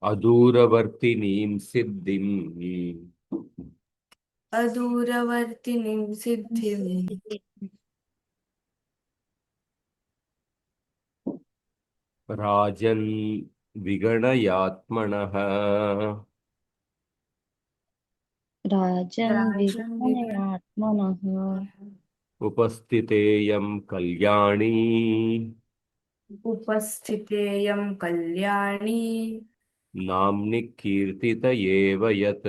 अदूरवर्तिनीं सिद्धिं अदूरवर्तिनीं सिद्धिं राजन् विगणयात्मनः राजन् राजन् विगणयात्मनः उपस्थितेयं कल्याणी उपस्थितेयं कल्याणी नाम्नि कीर्तित एव यत्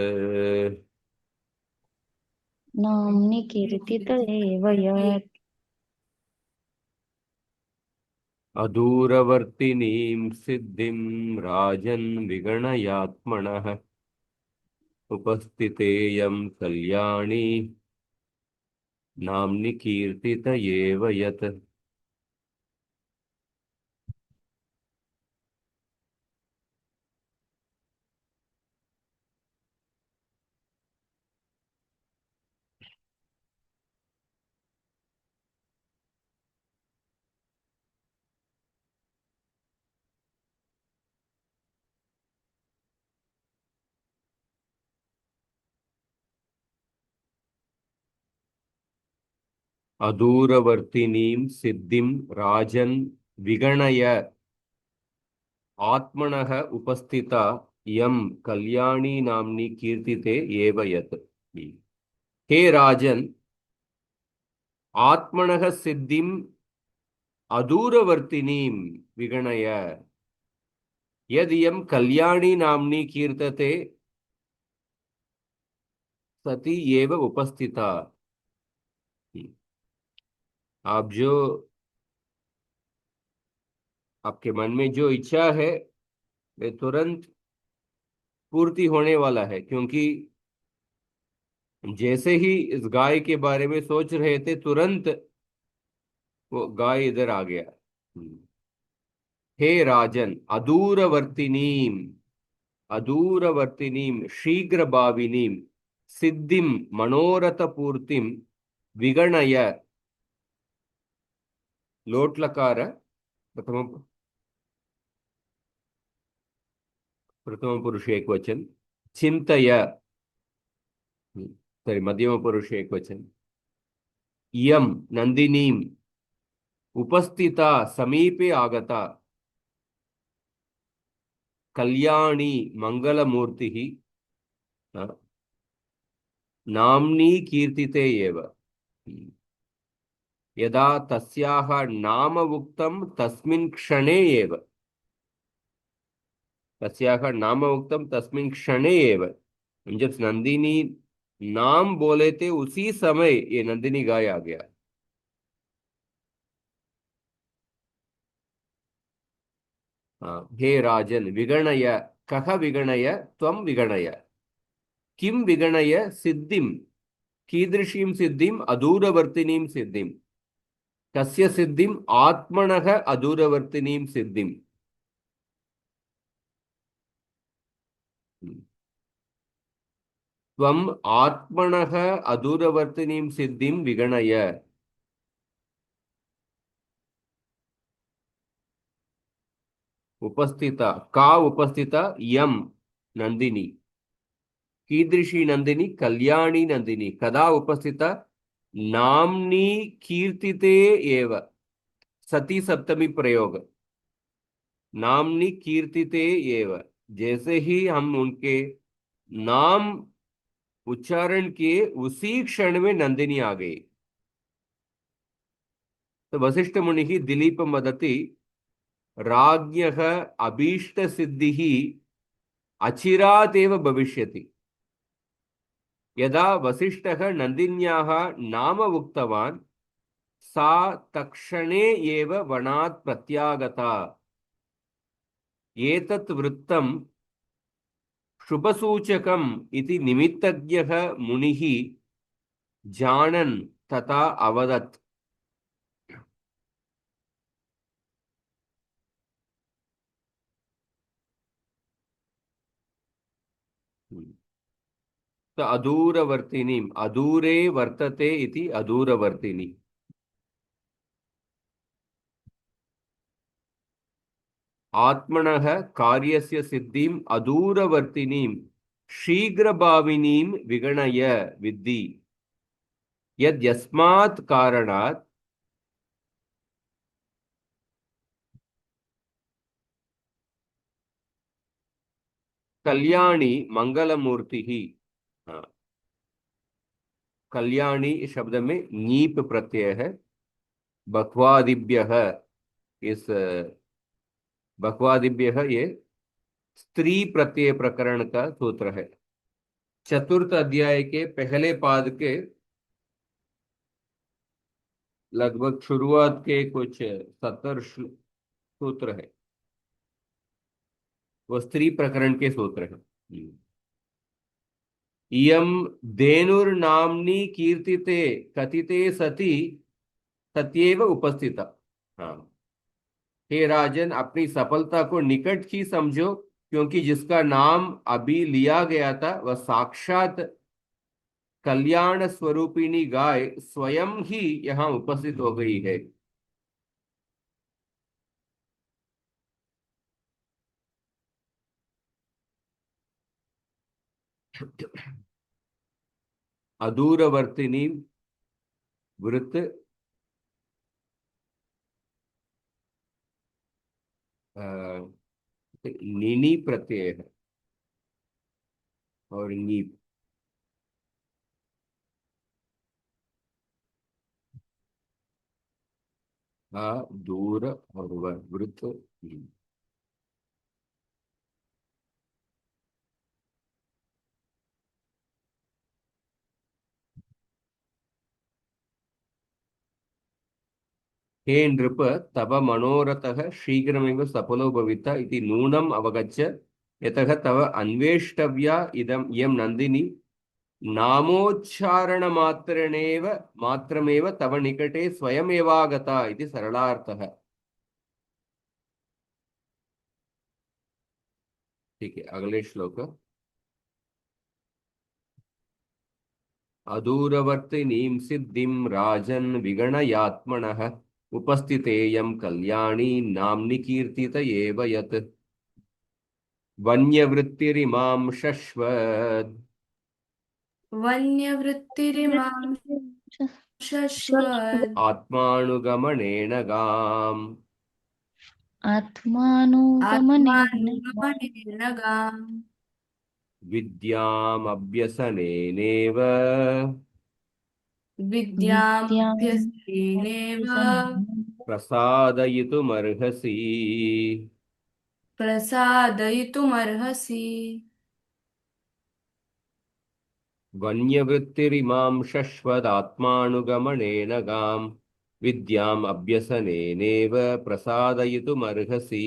नाम्नि कीर्तित एव यत् अदूरवर्तिनीं सिद्धिं राजन् विगणयात्मनः उपस्थितेयं कल्याणी नाम्नि कीर्तित एव यत्। अदूरवर्तिनीं सिद्धिं राजन् विगणय आत्मनः उपस्थिता यम कल्याणी नाम्नि कीर्तिते एव यत्। हे राजन्, आत्मनः सिद्धिं अदूरवर्तिनीं विगणय यदियं कल्याणी नाम्नि कीर्तते सती एव उपस्थिता। आप जो आपके मन में जो इच्छा है वे तुरंत पूर्ति होने वाला है, क्योंकि जैसे ही इस गाय के बारे में सोच रहे थे तुरंत वो गाय इधर आ गया। हे राजन, अदूरवर्तिनीम अदूरवर्तिनीम शीघ्र भाविनीम सिद्धिम मनोरथ पूर्तिम विगणय। लोट्लकार प्रथम प्रथम पुरुष एक वचन, चिंतय सॉरी मध्यम पुरुष एक वचन, इयम नंदिनीम उपस्थिता समीपे आगता कल्याणी मंगलमूर्ति नाम्नी कीर्तिते एव। यदा तस्याः नाम उक्तं तस्मिन् क्षणे एव, तस्याः नाम उक्तं तस्मिन् क्षणे एव, जब नंदिनी नाम बोले थे उसी समय ये नंदिनी गाय आ गया। हाँ, हे राजन विगणय, कह विगणय त्वं विगणय, किं विगणय सिद्धिं, कीदृशीं सिद्धिं, अदूरवर्तिनीं सिद्धिं, कस्य सिद्धिं, आत्मनः अदूरवर्तिनीं सिद्धिं। त्वम् आत्मनः अदूरवर्तिनीं सिद्धिं विगणय। उपस्थिता का उपस्थिता यम नंदिनी, कीदृशी नंदिनी, कल्याणी नंदिनी, कदा उपस्थिता, नाम्नी कीर्तिते एव, सती सप्तमी प्रयोग, नाम्नी कीर्तिते एव, जैसे ही हम उनके नाम उच्चारण किए उसी क्षण में नंदिनी आ गई। तो वशिष्ठ मुनि दिलीप मदति राज्ञः अभीष्ट सिद्धिः अचिरादेव भविष्यति। यदा वसिष्ठः नन्दिन्याः नाम उक्तवान् सा तक्षणे एव वनात् प्रत्यागता। एतत् वृत्तं शुभसूचकम् इति निमित्तज्ञः मुनिः जानन् तथा अवदत्। तो अदूरवर्तिनीम्, अदूरे वर्तते इति अदूरवर्तिनी। आत्मनः कार्यस्य सिद्धिम् अदूरवर्तिनीं शीघ्रभाविनीं विगणय विद्धि यद्यस्मात् कारणात् कल्याणी मंगलमूर्ति। हाँ, कल्याणी शब्द में नीप प्रत्यय है। बह्वादिभ्यः, इस बह्वादिभ्यः ये स्त्री प्रत्यय प्रकरण का सूत्र है। चतुर्थ अध्याय के पहले पाद के लगभग शुरुआत के कुछ 70 सूत्र है, वो स्त्री प्रकरण के सूत्र है। इयम धेनुर्नाम्नी कीर्तिते कथिते सति सत्येव उपस्थिता। हाँ, हे राजन, अपनी सफलता को निकट ही समझो, क्योंकि जिसका नाम अभी लिया गया था वह साक्षात कल्याण स्वरूपिणी गाय स्वयं ही यहाँ उपस्थित हो गई है। अदूरवर्तिनी वृत्त नीनी प्रत्यय है और नीप। दूर और वृत्त। हे नृप, तव मनोरथः शीघ्रमेव सफलो भविता इति नूनम् अवगच्छ, यतः तव अन्वेष्टव्या इयं नन्दिनी नामोच्चारणमात्रेणेव मात्रमेव तव निकटे स्वयमेवागता इति सरलार्थः। ठीक है, अगले श्लोक। अदूरवर्तिनीं सिद्धिं राजन् विगणयात्मनः उपस्थितेयं कल्याणी नाम्नि कीर्तित एव यत् वन्यवृत्तिरिमां शश्वत् वन्यवृत्तिरिमां शश्वत् आत्मानुगमनेन गाम् आत्मानुगमनेन आत्मानुगमनेन गाम् विद्यामभ्यसनेनेव विद्यामभ्यसनेनेव प्रसादयितुमर्हसि। प्रसादयितुमर्हसि। वन्यवृत्तिरिमां शश्वदात्मानुगमनेन गाम् विद्याम् अभ्यसनेनेव प्रसादयितुमर्हसि।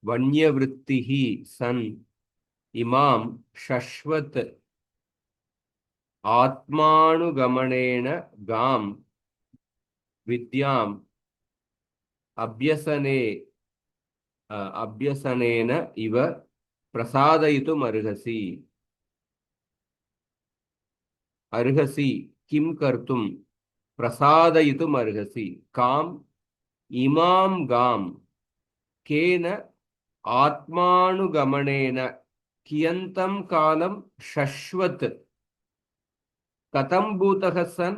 वन्यवृत्तिः सन् इमां शश्वत् आत्मानुगमनेन गाम् विद्याम् अभ्यसने अभ्यसनेन इव प्रसादयितुमर्हसि। अर्हसि किं कर्तुं प्रसादयितुमर्हसि काम् इमां गाम् केन आत्मानुगमनेन कियन्तं कालं शश्वत् कथं भूतः सन्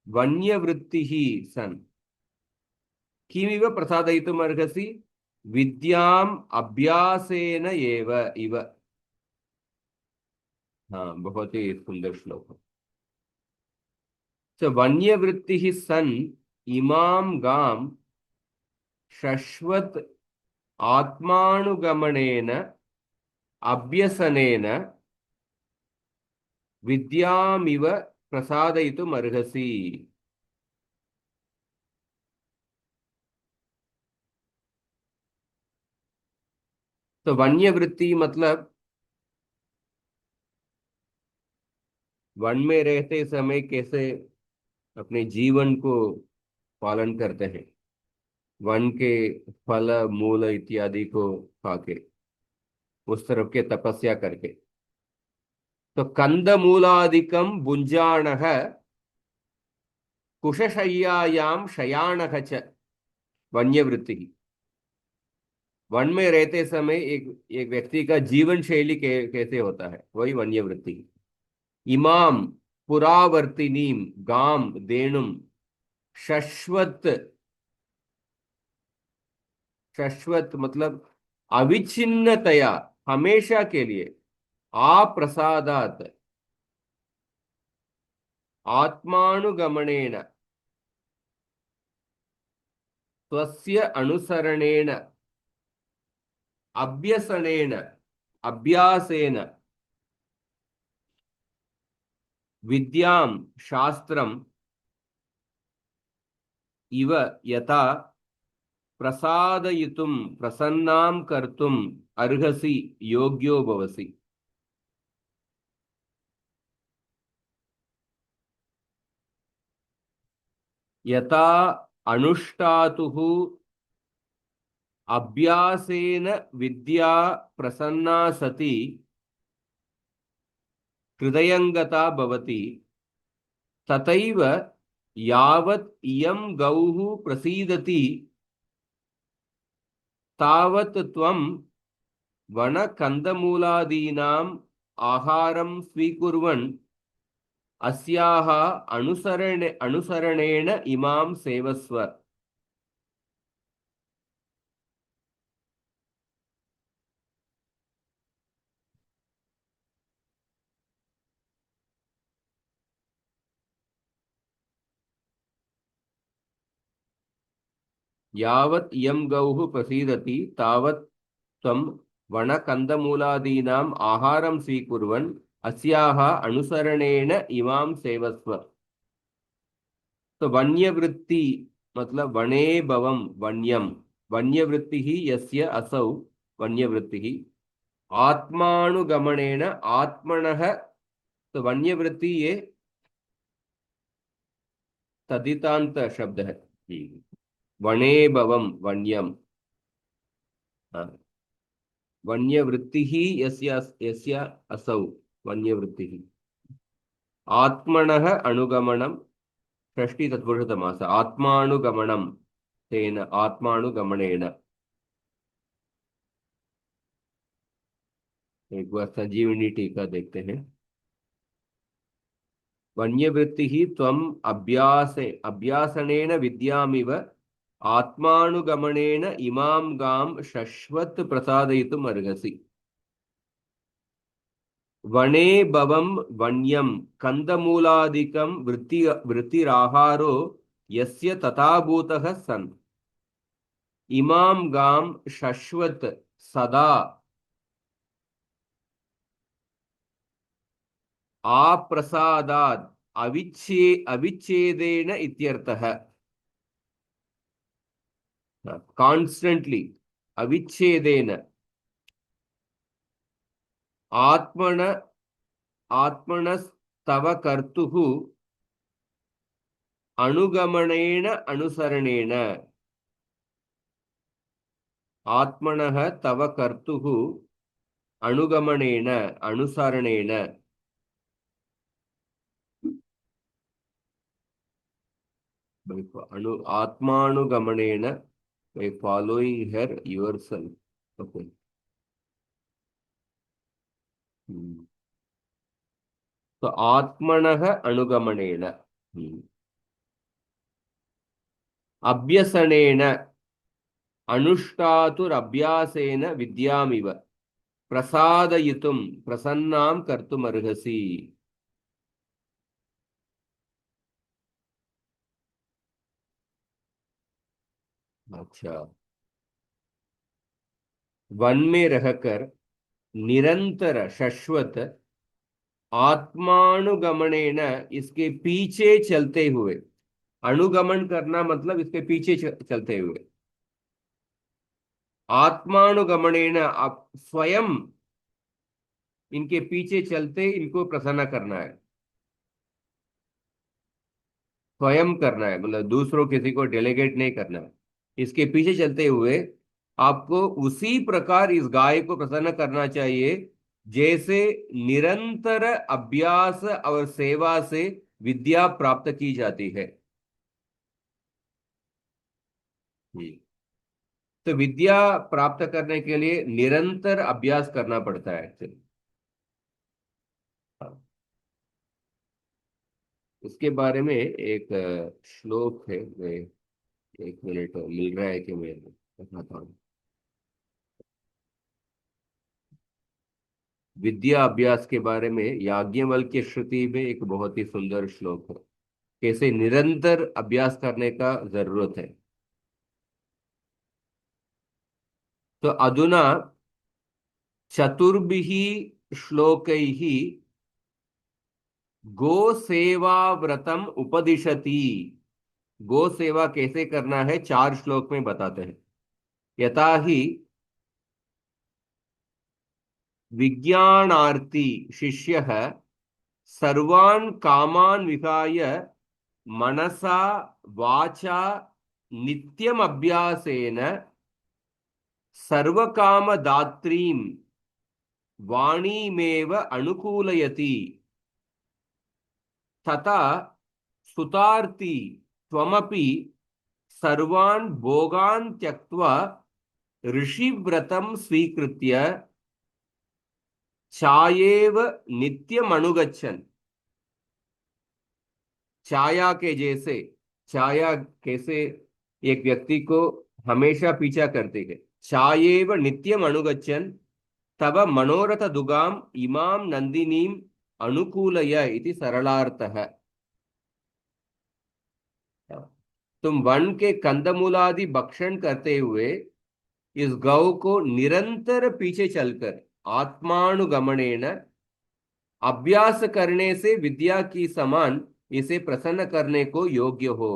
वन्यवृत्तिः सन् किमिव प्रसादयितुमर्हसि विद्याम् अभ्यासेन एव इव। हाँ, बहुत ही सुंदर श्लोक। तो वन्यवृत्तिः सन् इमां गाम् शश्वत् आत्मानुगमनेन अभ्यसनेन विद्यामिव प्रसादयितुमर्हसि। तो वन्यवृत्ति मतलब वन में रहते समय कैसे अपने जीवन को पालन करते हैं, वन के फल मूल इत्यादि को खाके, उस तरफ के तपस्या करके। तो कंदमूलादिकं भुञ्जानः कुशशय्यायां शयानः च वन्यवृत्ति। वन में रहते समय एक एक व्यक्ति का जीवन शैली कैसे होता है, वही वन्यवृत्ति। इमाम पुरावर्तिनीम गाम देनुम शश्वत, शश्वत मतलब अविच्छिन्नतया, हमेशा के लिए, आप्रसादात, आत्मानुगमनेन, स्वस्य अनुसरणेन, अभ्यसनेन, अभ्यासेन, विद्यां शास्त्रम इव यथा प्रसादयितुं प्रसन्नां कर्तुम् अर्हसि योग्यो भवसि। यथा अनुष्ठातुः अभ्यासेन विद्या प्रसन्ना सति हृदयंगता भवति, तथैव यावत् इयं गौः प्रसीदति तावत् त्वं वनकन्दमूलादीनाम् आहारं स्वीकुर्वन् अस्याः अनुसरणेन इमां सेवस्व। यावत् इयं गौः प्रसीदति तावत् त्वं वनकन्दमूलादीनाम् आहारं स्वीकुर्वन् अस्याः अनुसरणेन इमां सेवस्व। तो वन्यवृत्ति मतलब वने भवम वन्यम, वन्यवृत्ति ही यस्य असौ वन्यवृत्ति ही, आत्मानुगमनेन आत्मनः। तो वन्यवृत्ति ये तदितांत शब्द है। वने भवम वन्यम, हाँ। वन्यवृत्ति ही यस्य यस्य असौ वन्यवृत्ति ही, आत्मनः अनुगमनम, षष्ठी तत्पुरुष समास, आत्मानुगमनम तेन, आत्मानुगमनेन। एक बार संजीवनी टीका देखते हैं। वन्यवृत्ति ही त्वम अभ्यासनेन विद्यामिव आत्मानुगमनेन इमां गाम शश्वत प्रसादयितुम् अर्हसि। वने भवं वन्यं कंदमूलादिकं वृत्तिराहारो यस्य तथाभूतः सन् इमां गाम शश्वत सदा आप्रसादात् अविच्छेदेन इत्यर्थः। कॉन्स्टेंटली, अविच्छेदेन, आत्मन आत्मनस्तव कर्तुः अनुगमनेन अनुसरणेन, आत्मनः तव कर्तुः अनुगमनेन अनुसरणेन। आत्मानुगमनेन, by following her yourself. Okay. तो आत्मनः अनुगमनेन, अभ्यसनेन, अनुष्ठातुरभ्यासेन विद्यामिव प्रसादयितुं प्रसन्नां कर्तुमर्हसि। अच्छा, वन में रहकर निरंतर शश्वत आत्मानुगमनेन, इसके पीछे चलते हुए, अनुगमन करना मतलब इसके पीछे चलते हुए, आत्मानुगमनेन आप स्वयं इनके पीछे चलते इनको प्रसन्न करना है। स्वयं करना है, मतलब दूसरों किसी को डेलीगेट नहीं करना है। इसके पीछे चलते हुए आपको उसी प्रकार इस गाय को प्रसन्न करना चाहिए जैसे निरंतर अभ्यास और सेवा से विद्या प्राप्त की जाती है। हम्म। तो विद्या प्राप्त करने के लिए निरंतर अभ्यास करना पड़ता है एक्चुअली। उसके बारे में एक श्लोक है, मैं एक मिनट मिल रहा है कि मैं बताता हूँ। विद्या अभ्यास के बारे में याज्ञवल्क्य श्रुति में एक बहुत ही सुंदर श्लोक है, कैसे निरंतर अभ्यास करने का जरूरत है। तो अधुना चतुर्भिः श्लोकैः गो सेवा व्रतम उपदिशति। गो सेवा कैसे करना है 4 श्लोक में बताते हैं। यथा ही विज्ञानार्थी शिष्यः सर्वान् कामान् विहाय मनसा वाचा नित्यम अभ्यासेन सर्वकामदात्रीं वाणीमेव अनुकूलयति तथा सुतार्ति त्वमपि सर्वान् भोगान् त्यक्त्वा ऋषिव्रतं स्वीकृत्य चायेव नित्यमनुगच्छन्। छाया के जैसे, छाया कैसे एक व्यक्ति को हमेशा पीछा करती है। छायेव नित्यम अनुगच्छन् तब मनोरथ दुगाम इमाम नंदिनीम अनुकूलय इति सरलार्थः। तुम वन के कंदमूलादि भक्षण करते हुए इस गौ को निरंतर पीछे चलकर आत्मानुगमनेन अभ्यास करने से विद्या की समान इसे प्रसन्न करने को योग्य हो।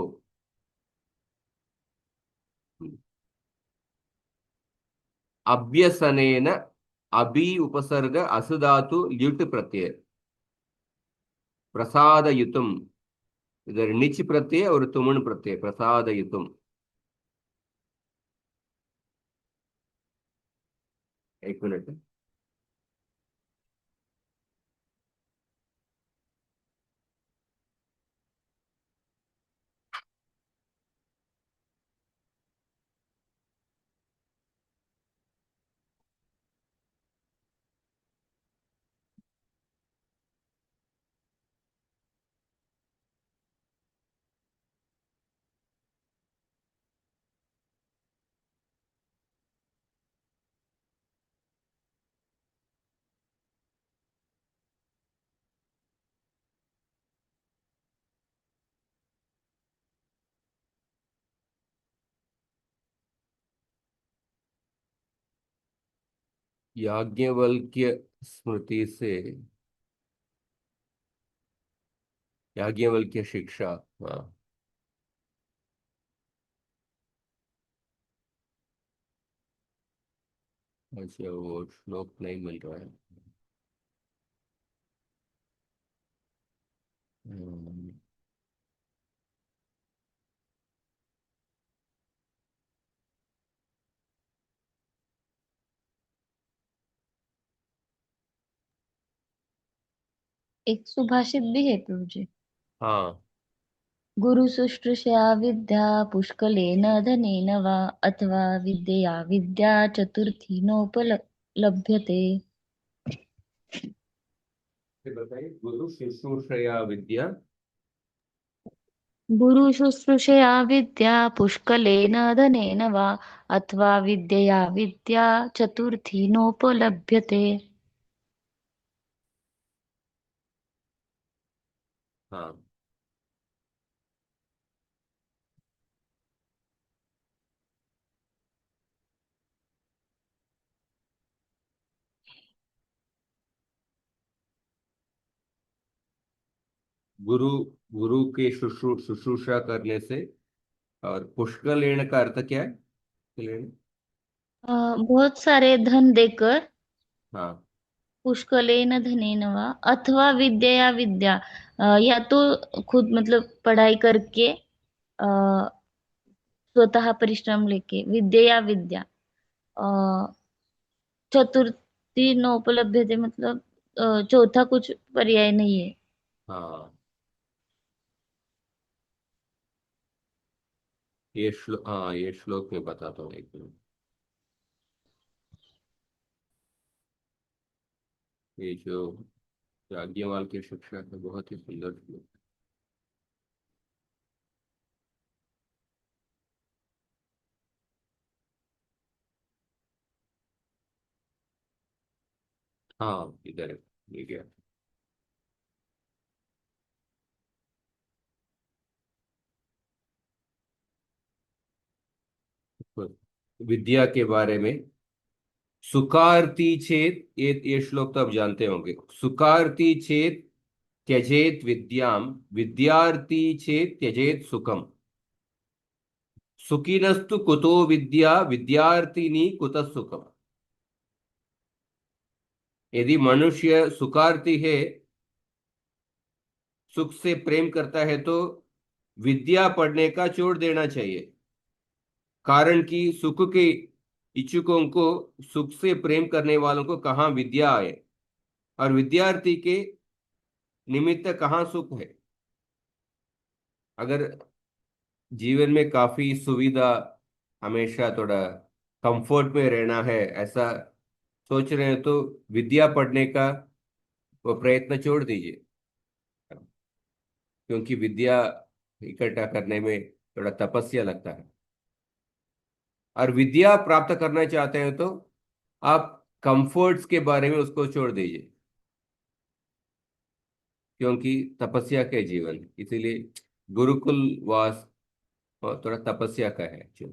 अभ्यसनेन अभि उपसर्ग असुधातु ल्युट् प्रत्यय प्रसादयुतुम, इधर निच प्रत्यय और तुमन प्रत्यय प्रसादयुतुम। एक मिनट। याज्ञवल्क्य स्मृति से याज्ञवल्क्य शिक्षा। हाँ, अच्छा वो श्लोक नहीं मिल रहा है। हम्म, एक सुभाषित भी है प्रभु जी। हाँ। गुरु शुश्रूषया विद्या पुष्कलेन धनेन वा अथवा विद्यया विद्या चतुर्थी नोपलभ्यते। फिर बताइए, गुरु शुश्रूषया विद्या। गुरु शुश्रूषया विद्या पुष्कलेन धनेन वा अथवा विद्यया विद्या चतुर्थी नोपलभ्यते। हाँ, गुरु गुरु के शुश्रूषा करने से। और पुष्कलेण का अर्थ क्या है? पुष्कलेण। बहुत सारे धन देकर, हाँ। पुष्कलेन धनेन वा अथवा विद्यया विद्या, या तो खुद मतलब पढ़ाई करके स्वतः परिश्रम लेके विद्या या विद्या, अ, चतुर्थी नोपलभ्यते मतलब चौथा कुछ पर्याय नहीं है। हाँ, ये श्लोक, हाँ ये श्लोक में बताता हूँ एक मिनट। ये जो याज्ञवल्क्य की शिक्षा है बहुत ही सुंदर श्लोक। हाँ इधर है, ये गया। तो विद्या के बारे में, सुखार्थी चेत, ये श्लोक तो आप जानते होंगे। सुखार्थी चेत त्यजेत विद्याम, विद्यार्थी चेत त्यजेत सुखम, सुखिनस्तु कुतो विद्या, विद्यार्थिनी कुतः सुखम। यदि मनुष्य सुखार्थी है, सुख से प्रेम करता है, तो विद्या पढ़ने का छोड़ देना चाहिए। कारण कि सुख के इच्छुकों को, सुख से प्रेम करने वालों को कहाँ विद्या आए, और विद्यार्थी के निमित्त कहाँ सुख है। अगर जीवन में काफी सुविधा, हमेशा थोड़ा कंफर्ट में रहना है, ऐसा सोच रहे हैं, तो विद्या पढ़ने का वो प्रयत्न छोड़ दीजिए। क्योंकि विद्या इकट्ठा करने में थोड़ा तपस्या लगता है। और विद्या प्राप्त करना चाहते हैं तो आप कंफर्ट्स के बारे में उसको छोड़ दीजिए। क्योंकि तपस्या के जीवन, इसीलिए गुरुकुल वास और थोड़ा तपस्या का है जो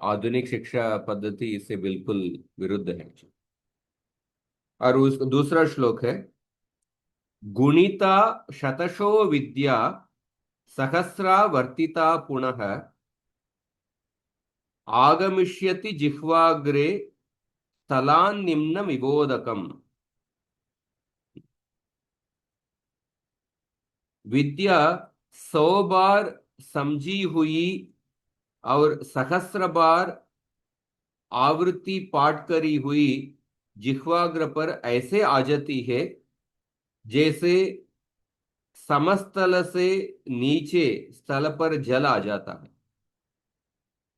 आधुनिक शिक्षा पद्धति इससे बिल्कुल विरुद्ध है। और उस दूसरा श्लोक है, गुणिता शतशो विद्या, सहस्रा वर्तिता पुनः, आगमिष्यति जिह्वाग्रे स्थलान्निम्न विबोधकम। विद्या 100 बार समझी हुई और सहस्र बार आवृत्ति पाठ करी हुई जिह्वाग्र पर ऐसे आ जाती है, जैसे समस्थल से नीचे स्थल पर जल आ जाता है।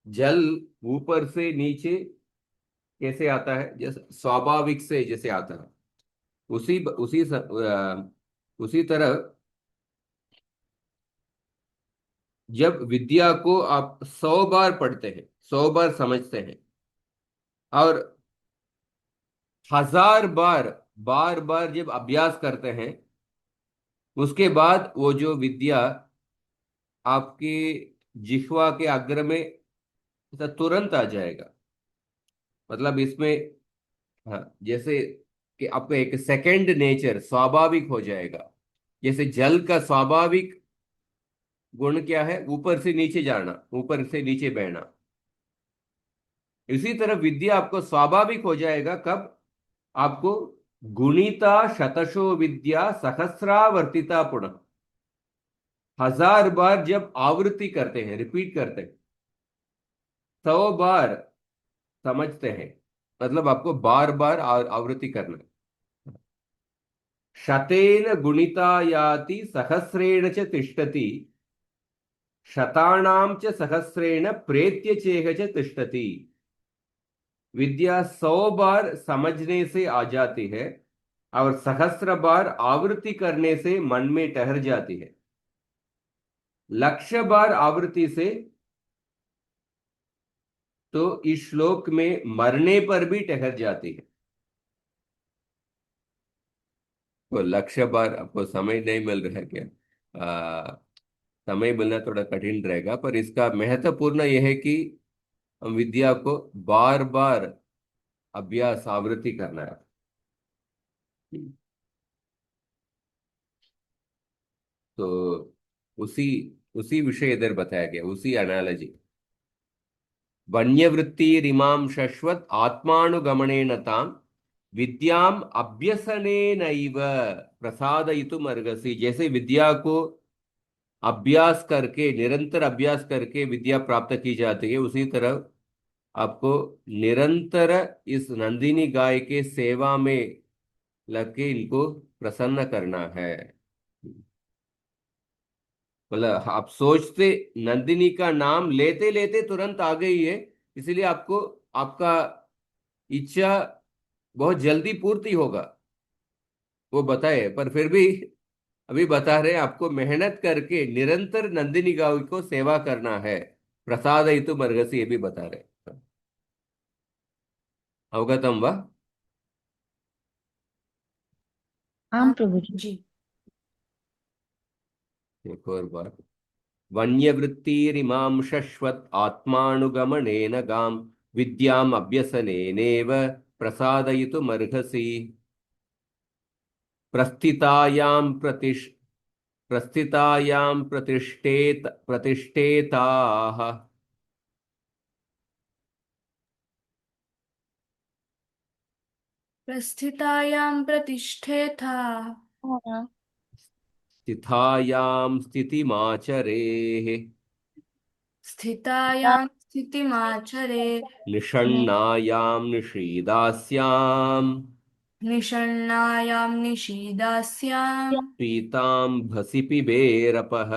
जल ऊपर से नीचे कैसे आता है, जैसे स्वाभाविक से जैसे आता है, उसी तरह जब विद्या को आप 100 बार पढ़ते हैं, 100 बार समझते हैं, और 1000 बार, बार बार जब अभ्यास करते हैं, उसके बाद वो जो विद्या आपके जिह्वा के अग्र में ऐसा तुरंत आ जाएगा। मतलब इसमें, हाँ, जैसे कि आपका एक सेकंड नेचर स्वाभाविक हो जाएगा। जैसे जल का स्वाभाविक गुण क्या है, ऊपर से नीचे जाना, ऊपर से नीचे बहना। इसी तरह विद्या आपको स्वाभाविक हो जाएगा कब, आपको गुणिता शतशो विद्या सहस्रावर्तिता पुनः, 1000 बार जब आवृत्ति करते हैं, रिपीट करते हैं, 100 बार समझते हैं, मतलब आपको बार बार आवृत्ति करना है। शतेन गुणिता याति सहस्रेण च तिष्ठति, शतानां च सहस्रेण प्रेत्य चेह च तिष्ठति। विद्या 100 बार समझने से आ जाती है, और सहस्र बार आवृत्ति करने से मन में ठहर जाती है। 1,00,000 बार आवृत्ति से तो इस श्लोक में मरने पर भी ठहर जाती है। तो 1,00,000 बार आपको समय नहीं मिल रहा है क्या? आ, समय मिलना थोड़ा कठिन रहेगा, पर इसका महत्वपूर्ण यह है कि हम विद्या को बार बार अभ्यास आवृत्ति करना है। तो उसी उसी विषय इधर बताया गया, उसी एनालॉजी। वन्यवृत्तिरिमां शश्वत आत्मानुगमनेन ताम, विद्याम अभ्यसने नैव प्रसादयितुम अर्हसि। जैसे विद्या को अभ्यास करके, निरंतर अभ्यास करके विद्या प्राप्त की जाती है, उसी तरह आपको निरंतर इस नंदिनी गाय के सेवा में लग के इनको प्रसन्न करना है। मतलब आप सोचते, नंदिनी का नाम लेते लेते तुरंत आ गई है, इसलिए आपको आपका इच्छा बहुत जल्दी पूर्ति होगा, वो बताए। पर फिर भी अभी बता रहे हैं आपको मेहनत करके निरंतर नंदिनी गाय को सेवा करना है। प्रसाद हेतु मर्गसी, ये भी बता रहे हैं। अवगतम वा? आम प्रभु जी। जी। एक और बार। वन्यवृत्तिरिमां शश्वत् आत्मानुगमनेन गां विद्याम् अभ्यसनेनेव प्रसादयितुमर्हसि। प्रस्थितायां प्रतिष्ठेताः प्रस्थितायां प्रतिष्ठेथा हाँ। स्थितायां स्थितिमाचरेः। स्थितायां स्थितिमाचरे निषण्णायां निषीदास्याम् निषण्णायां निषीदास्यां पीताम्भसि पिबेरपः।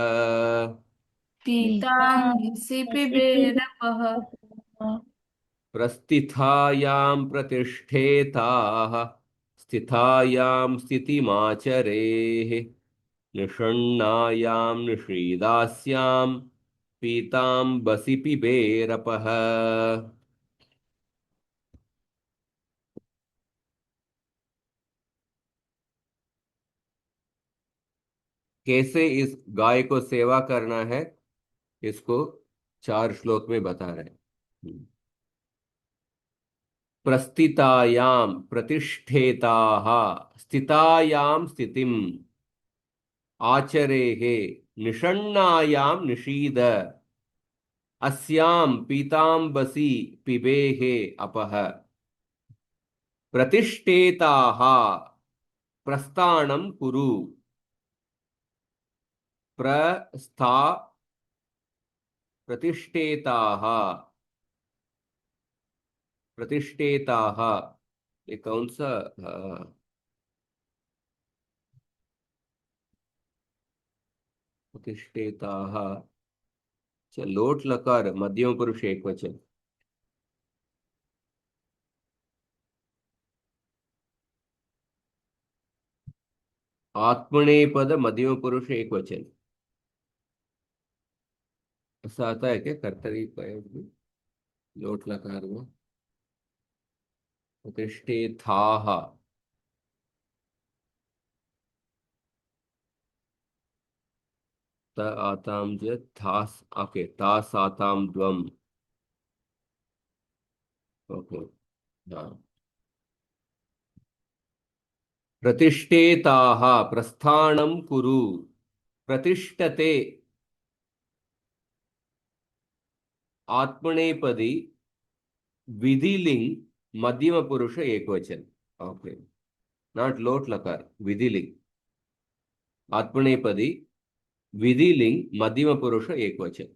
पीताम्भसि पिबेरपः। प्रस्थितायां प्रतिष्ठेताः स्थितायां स्थितिमाचरेः। निषण्णायां निषीदास्यां पीताम्बसि पिबेरपः। कैसे इस गाय को सेवा करना है, इसको 4 श्लोक में बता रहे हैं। प्रस्थितायां प्रतिष्ठेताः स्थितायां स्थितिम् आचरेः। निषण्णायां निषीद अस्यां पीताम्बसि पिबेः अपः। प्रतिष्ठेताः प्रस्थानं कुरु। प्रस्था प्रतिष्ठेताः प्रतिष्ठेताः, ये कौन सा प्रतिष्ठेताः? लोट लकार मध्यम पुरुष एक वचन। आत्मनेपद मध्यम पुरुष एक वचन। ऐसा आता है क्या कर्तरी प्रयोग में, लोट लकार में? प्रतिष्ठेताः त आताम ज थास, ओके, तास आताम द्वम। ओके, हाँ। प्रतिष्ठेताः प्रस्थानं कुरु। प्रतिष्ठते आत्मनेपदी विधिलिंग मध्यम पुरुष एक वचन। ओके, नॉट लोट लकार, विधिलिंग। आत्मनेपदी विधिलिंग मध्यम पुरुष एक वचन।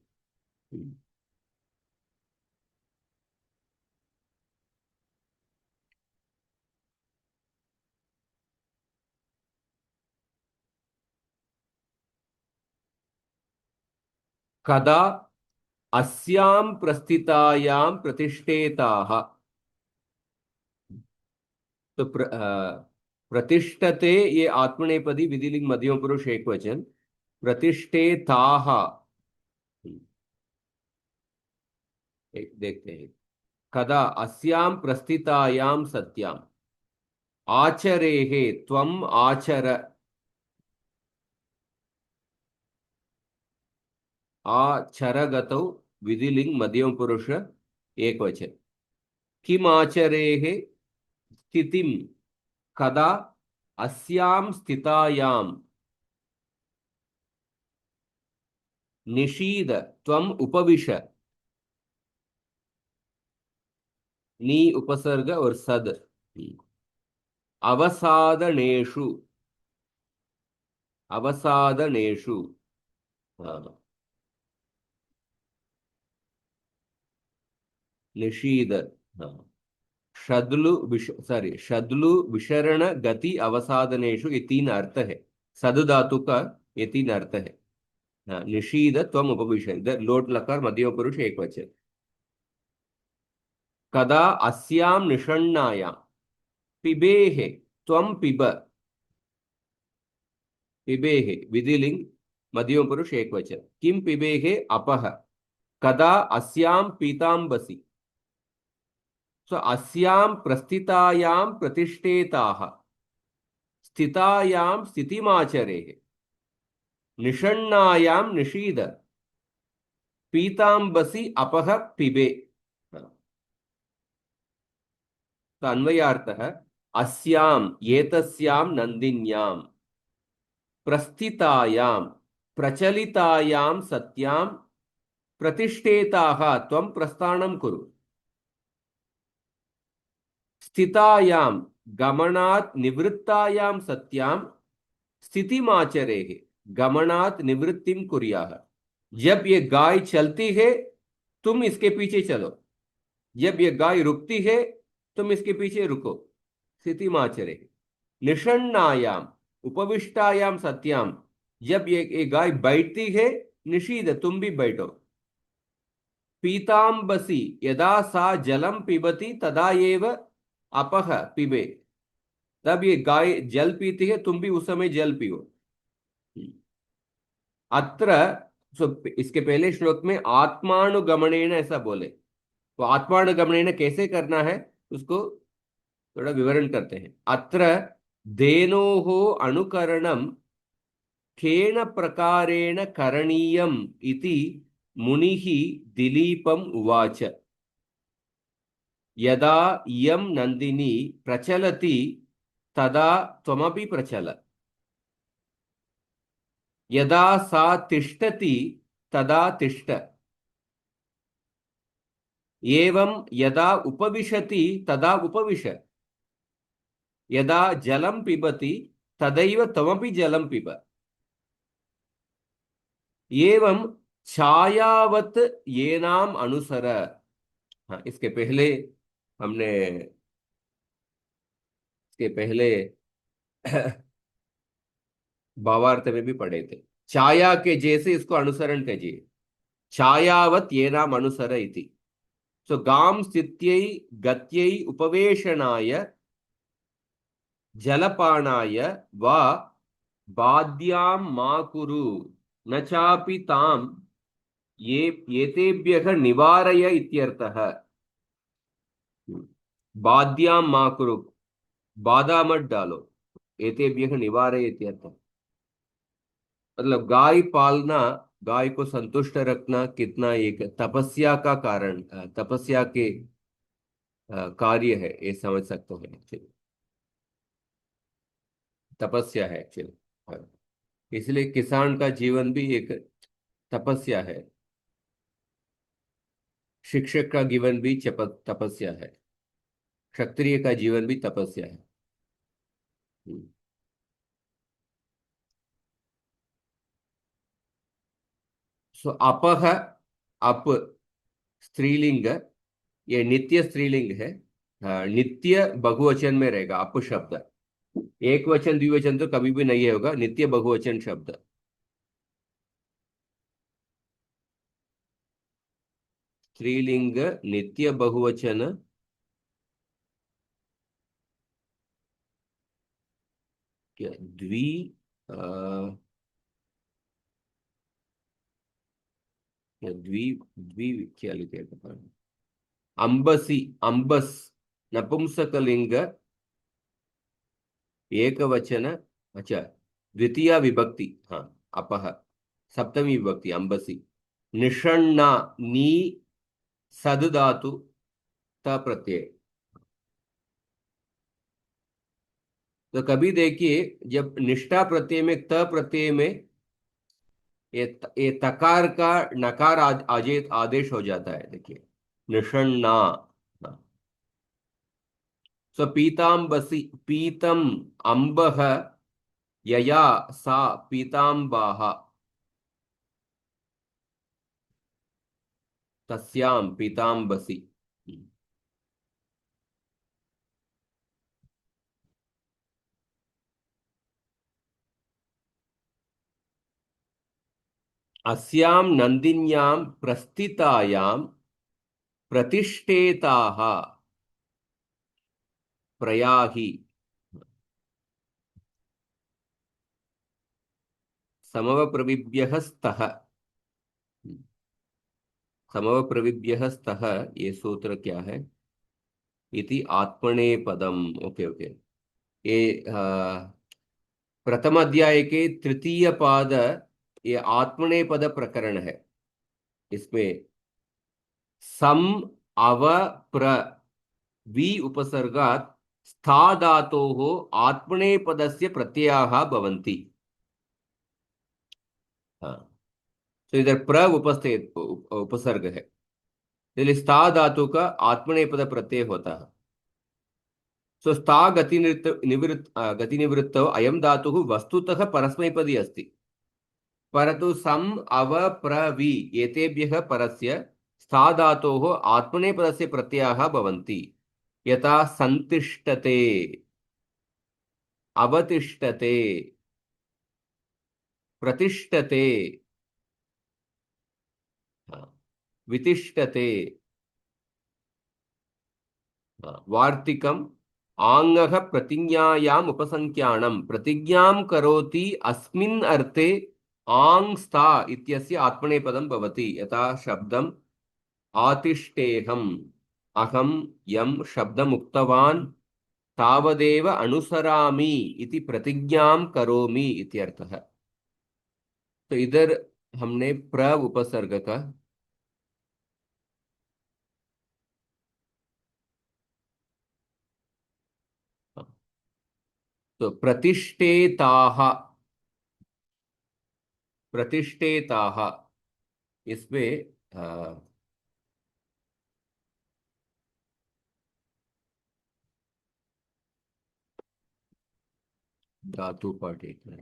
कदा अस्यां प्रस्थितायां प्रतिष्ठेताः। तो प्रतिष्ठते, ये आत्मनेपदी विधिलिंग मध्यम पुरुष एक वचन। प्रतिष्ठेताः, एक देखते हैं। कदा अस्यां प्रस्थितायां सत्यां आचरेः त्वम् आचर। आचरगतौ विधिलिंग मध्यम पुरुष एक वचन। किम आचरेः स्थितिम। कदा अस्यां स्थितायां निषीद त्वम उपविश। नी उपसर्ग और सद। अवसादनेषु, अवसादनेषु। हाँ, निषीद। हाँ, शद्लु विशरण गति अवसादनेषु, ये तीन अर्थ है। सद धातु का ये तीन अर्थ है। हाँ, निषीद त्वम उपविश, इधर लोट लकार मध्यम पुरुष एक वचन। कदा अस्यां निषण्णायां पिबेः त्वं पिब, पिबेः विधिलिंग मध्यम पुरुष एक वचन। किम पिबेः अपह, कदा अस्यां पीतांबसि, सो अस्यां प्रस्थितायां प्रतिष्ठेताः, स्थितायां स्थितिमाचरेः, निषण्णायां निषीद, पीतांबसि अपह पिबे। तो अन्वयार्थः अस्यां एतस्यां नन्दिन्यां प्रस्थितायां प्रचलितायां सत्यां प्रतिष्ठेताः त्वं प्रस्थानं कुरु, स्थितायां गमनात् निवृत्तायां सत्यां स्थितिमाचरेः, गमनात् निवृत्तिं कुर्याः। जब ये गाय चलती है तुम इसके पीछे चलो, जब ये गाय रुकती है तुम इसके पीछे रुको, स्थितिमाचरेः। निषण्णायाम उपविष्टायाम सत्याम, जब ये गाय बैठती है निषीद तुम भी बैठो। पीतांबसी यदा सा जलम पिबती तदा एव अपह पिबे, तब ये गाय जल पीती है तुम भी उस समय जल पियो। अत्र इसके पहले श्लोक में आत्मानुगमनेन ऐसा बोले, तो आत्मानुगमनेन कैसे करना है उसको थोड़ा विवरण करते हैं। अत्र धेनोः अनुकरणं केन प्रकारेण करणीयम् इति मुनिः दिलीपम् उवाच। यदा इयं नन्दिनी प्रचलति तदा त्वमपि प्रचल, यदा सा तिष्ठति तदा तिष्ठ, एवं यदा उपविशति तदा उपविश, यदा जलं पिबति तदैव त्वमपि जलं पिब, एवं छायावत येनाम अनुसर। हाँ, इसके पहले हमने इसके पहले भावार्थ में भी पढ़े थे। छाया के जैसे इसको अनुसरण कीजिए, छायावत येनाम अनुसर इति। सो गाम स्थित्यै गत्यै उपवेशनाय जलपानाय वा बाध्यां मा कुरु, न चापि ताम ये एतेभ्यः निवारय इत्यर्थः। बाध्यां मा कुरु, बाधा मत डालो, एतेभ्यः निवारय इत्यर्थः। मतलब गाय पालना, गाय को संतुष्ट रखना कितना एक तपस्या का कारण, तपस्या के कार्य है, ये समझ सकते हैं एक्चुअली, तपस्या है एक्चुअली। इसलिए किसान का जीवन भी एक तपस्या है, शिक्षक का जीवन भी तपस्या है, क्षत्रिय का जीवन भी तपस्या है। सो अपह, अप स्त्रीलिंग, ये नित्य स्त्रीलिंग है। नित्य बहुवचन में रहेगा अप शब्द, एक वचन द्विवचन तो कभी भी नहीं होगा, नित्य बहुवचन शब्द। स्त्रीलिंग नित्य बहुवचन, क्या द्वि अ, क्या द्वि द्वि क्या लिखेगा, अंबसी, अंबस नपुंसकलिंग एक वचन, अच्छा द्वितीय विभक्ति, हाँ अपह सप्तमी विभक्ति अंबसी। निषण्णा नी सद धातु त प्रत्यय। तो कभी देखिए जब निष्ठा प्रत्यय में त प्रत्यय में ये तकार का नकार आदेश हो जाता है, देखिए निषण्णा। सो पीताम्बसी पीतम अम्बः यया सा पीताम्बाः तस्यां पीताम्बसी। अस्यां नन्दिन्यां प्रस्थितायां प्रतिष्ठेताः प्रयाहि समवप्रविभ्यः स्तः। समवप्रविभ्यः स्तः, ये सूत्र क्या है? इति आत्मनेपदम। Okay okay. ये प्रथम अध्याय के तृतीय पाद, ये आत्मनेपद प्रकरण है। इसमें सम अव प्र वि उपसर्गात् स्था धातोः आत्मनेपदस्य प्रत्ययाः भवन्ति। हाँ, तो इधर प्र उपस्थित उपसर्ग है, इसलिए स्था धातु का आत्मनेपद प्रत्यय होता है। सो स्था गतिनिवृत्तौ अयं धातुः वस्तुतः परस्मैपदी अस्ति, परन्तु सम अव प्र वि एतेभ्यः परस्य स्था धातोः आत्मनेपदस्य प्रत्ययाः भवन्ति। यथा संतिष्ठते, अवतिष्ठते, प्रतिष्ठते, हाँ, वितिष्ठते, हाँ, वार्तिकम् आङ्गः प्रतिज्ञायाम् उपसंख्यानं प्रतिज्ञां करोति अस्मिन् अर्थे आङ् स्था इत्यस्य आत्मनेपदं भवति। यथा शब्दम् आतिष्ठेऽहम्, अहं यं शब्दम् उक्तवान् तावदेव अनुसरामि इति प्रतिज्ञां करोमि इत्यर्थः। तो इधर हमने प्र उपसर्ग का तो प्रतिष्ठेताः, प्रतिष्ठेताः इसमें धातु पाठ एक है।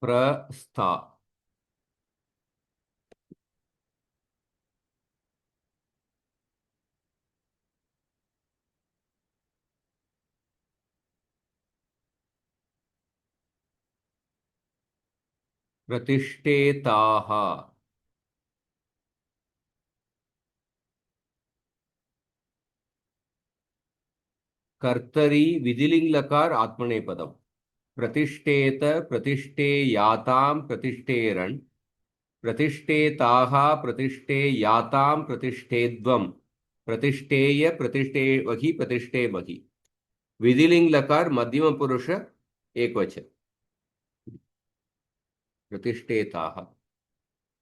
प्रस्था, प्रतिष्ठेताः, कर्तरी विधिलिंग लकार आत्मनेपदम। प्रतिष्ठेत, प्रतिष्ठेयातां, प्रतिष्ठेरन्, प्रतिष्ठेताः, प्रतिष्ठेयातां, प्रतिष्ठेध्वं, प्रतिष्ठेय, प्रतिष्ठेवहि, प्रतिष्ठेमहि। विधिलिंग लकार मध्यम पुरुष एक वचन। प्रतिष्ठेताः,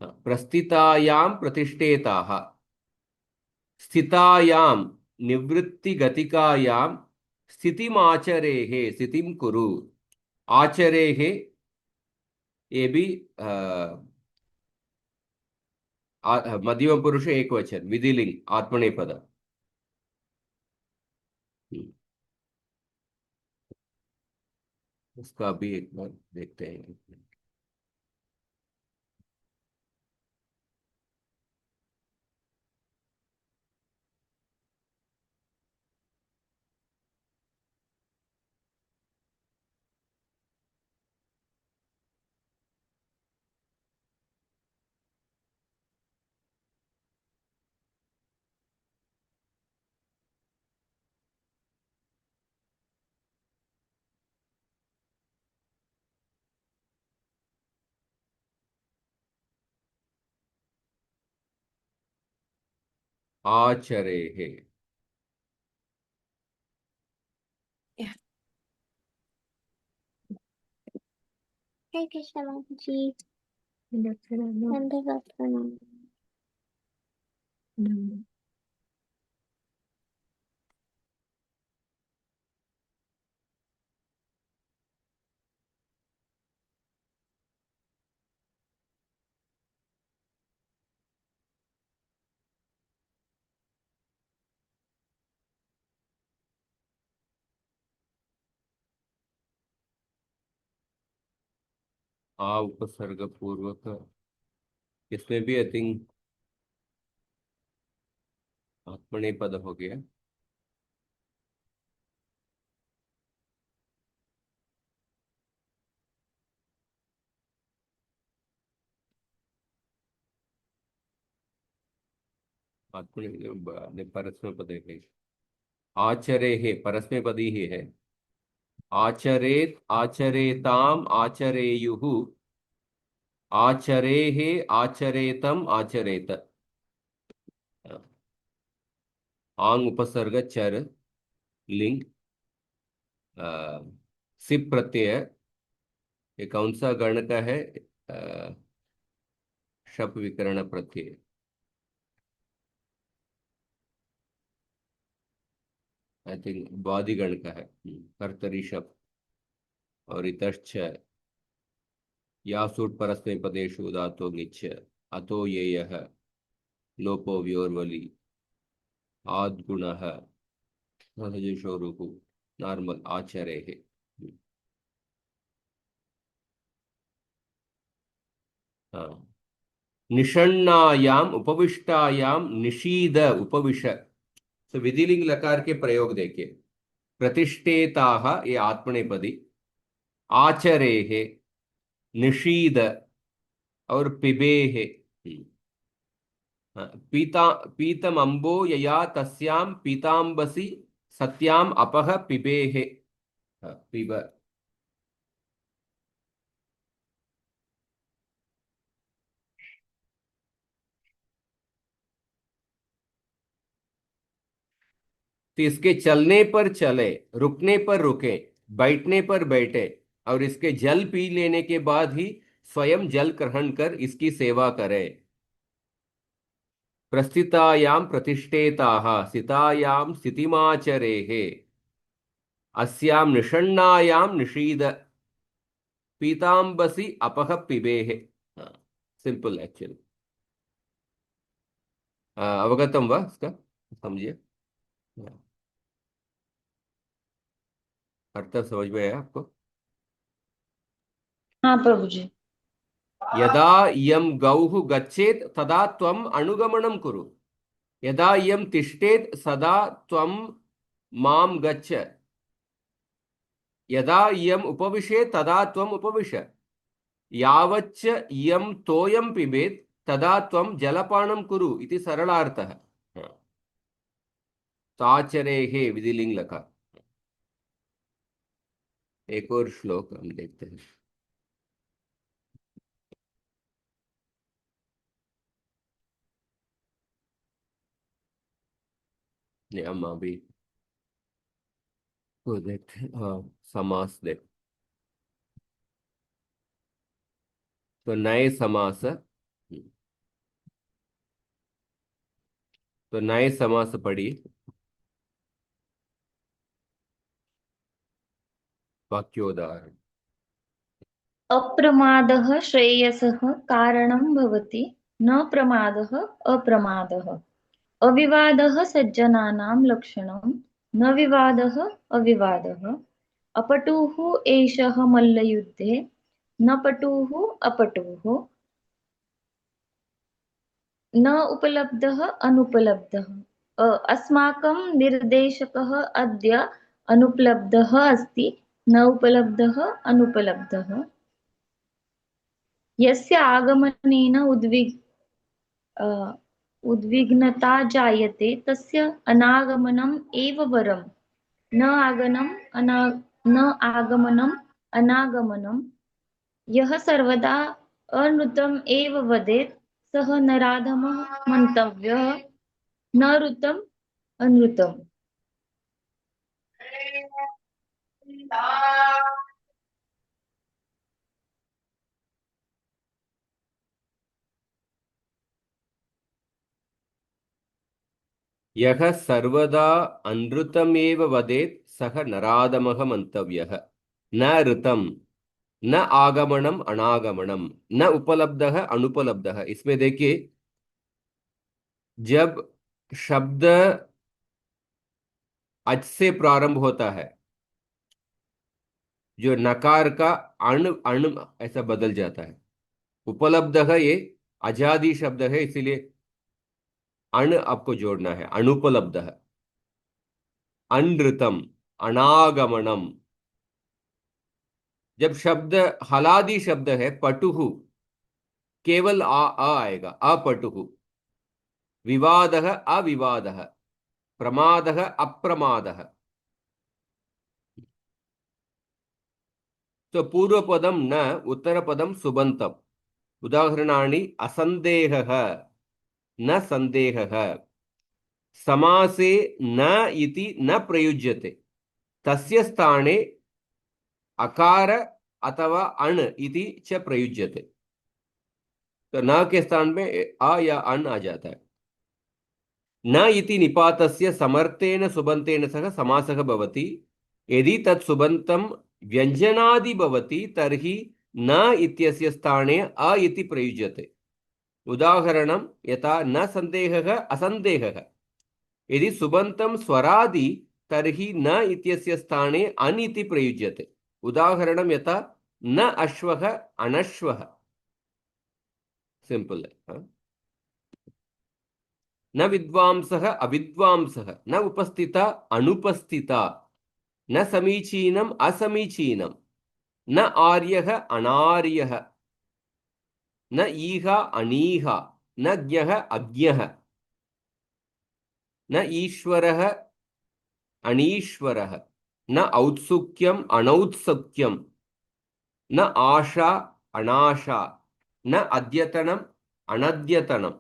प्रस्थितायां प्रतिष्ठेताः, स्थितायां निवृत्तिगतिकायां स्थितिमाचरेः, स्थितिं कुरु। आचरेः, ये भी मध्यम पुरुष एक वचन, विधिलिंग आत्मनेपद। उसका भी एक बार देखते हैं। आचरेः। हरे कृष्ण माता जी। दंडवत प्रणाम। आ उपसर्ग पूर्वक, इसमें भी आई थिंक आत्मनेपद हो गया। आत्मने परस्मैपदे है। आचरेः परस्मैपदी ही है। आचरेत आचरेताम आचरेयुः, आचरेः आचरेतम आचरेत। आंग उपसर्ग चर लिंग सिप प्रत्यय, ये कौन सा गण का है? शप विकर्ण प्रत्यय। आई थिंक बादी गण का है। कर्तरी शप। और इतश्च यासूट परस्मैपदेषु धातो ङिच्च अतो येयः लोपो व्योर्वलि आद्गुणः सहजशोरुः नॉर्मल आचरेः। हाँ, निषण्णायाम उपविष्टायाम निषीद उपविश। तो विधिलिंग लकार के प्रयोग देखिए। प्रतिष्ठेताः ये आत्मनेपदी, आचरेः, निषीद और पिबेः। हाँ, पीता पीतमंबो यया तस्याम पीतांबसी सत्याम अपह पिबेः। हाँ, पिब। तो इसके चलने पर चले, रुकने पर रुके, बैठने पर बैठे, और इसके जल पी लेने के बाद ही स्वयं जल ग्रहण कर इसकी सेवा करें। प्रस्थितायां प्रतिष्ठेताः स्थितायां स्थितिमाचरेः, अस्यां निषण्णायां निषीद, पीतांबसी अपह पिबेः। Simple actually. अवगतम वा इसका? समझिए। हाँ, अर्थ समझ में आया आपको? हाँ प्रभु जी। यदा इयं गौः गच्छेत् तदा त्वम् अनुगमनं कुरु, यदा इयं तिष्ठेत् सदा त्वं मां गच्छ, यदा इयम् उपविशेत् तदा त्वम् उपविश, यावच्च इयं तोयं पिबेत् तदा त्वं जलपानं कुरु इति सरलार्थः। हाँ, ताचरेः विधिलिंग लकार। एक और श्लोक हम देखते हैं। ये हम अभी को देखते हैं। हाँ, समास देख। तो नए समास, तो नए समास पढ़िए। वाक्योदाहरण। अप्रमादः श्रेयसः कारणं भवति, न प्रमादः अप्रमादः। अविवादः सज्जनानां लक्षणं, न विवादः अविवादः। अपटुः एषः मल्लयुद्धे, न पटुः अपटुः। न उपलब्धः अनुपलब्धः। अस्माकं निर्देशकः अद्य अनुपलब्धः अस्ति, न उपलब्धः अनुपलब्धः। यस्य आगमनेन उद्विग्नता जायते तस्य अनागमनम् एव वरम्। न आगमनम् अनागमनम्। यः सर्वदा अनृतम् एव वदेत् सः नराधमः मन्तव्यः। न ऋतम अनृतम। यः सर्वदा अनृतमेव वदेत् सः नराधमः मन्तव्यः। न ऋतम, न आगमनम अनागमनम, न उपलब्धः अनुपलब्धः। इसमें देखिए, जब शब्द अच से प्रारंभ होता है, जो नकार का अण अण ऐसा बदल जाता है। उपलब्ध है, ये अजादी शब्द है, इसीलिए अण आपको जोड़ना है। अनुपलब्ध है, अनृतम, अनागमनम। जब शब्द हलादी शब्द है, पटुहु, केवल आ आएगा, अपटुहु। विवादः अविवादः, प्रमादः अप्रमादः। तो पूर्व पदम न, उत्तर पदम सुबंतम। उदाहरणानि असंदेहः, न संदेहः। समासे न इति न प्रयुज्यते, तस्य स्थाने अकार अथवा अण इति च प्रयुज्यते। तो न के स्थान में आ या अण आ जाता है। न इति निपातस्य समर्थेन सुबन्तेन सह समासः भवति। यदि तत् सुबन्तं व्यञ्जनादि भवति तर्हि न इत्यस्य स्थाने अ इति प्रयुज्यते। उदाहरणं यथा न संदेहः असंदेहः। यदि सुबन्तं स्वरादि तर्हि न इत्यस्य स्थाने अन् इति प्रयुज्यते। उदाहरणं यथा न अश्वः अनश्वः। सिंपल है, हाँ? न विद्वांसः अविद्वांसः, न उपस्थिता अनुपस्थिता, न समीचीनम् असमीचीनं, न आर्यः अनार्यः, न ईहा अनीहा, न ज्ञः अज्ञः, न ईश्वरः अनीश्वरः, न औत्सुक्यम् अनौत्सुक्यम्, न आशा अनाशा, न अद्यतनम् अनद्यतनम्।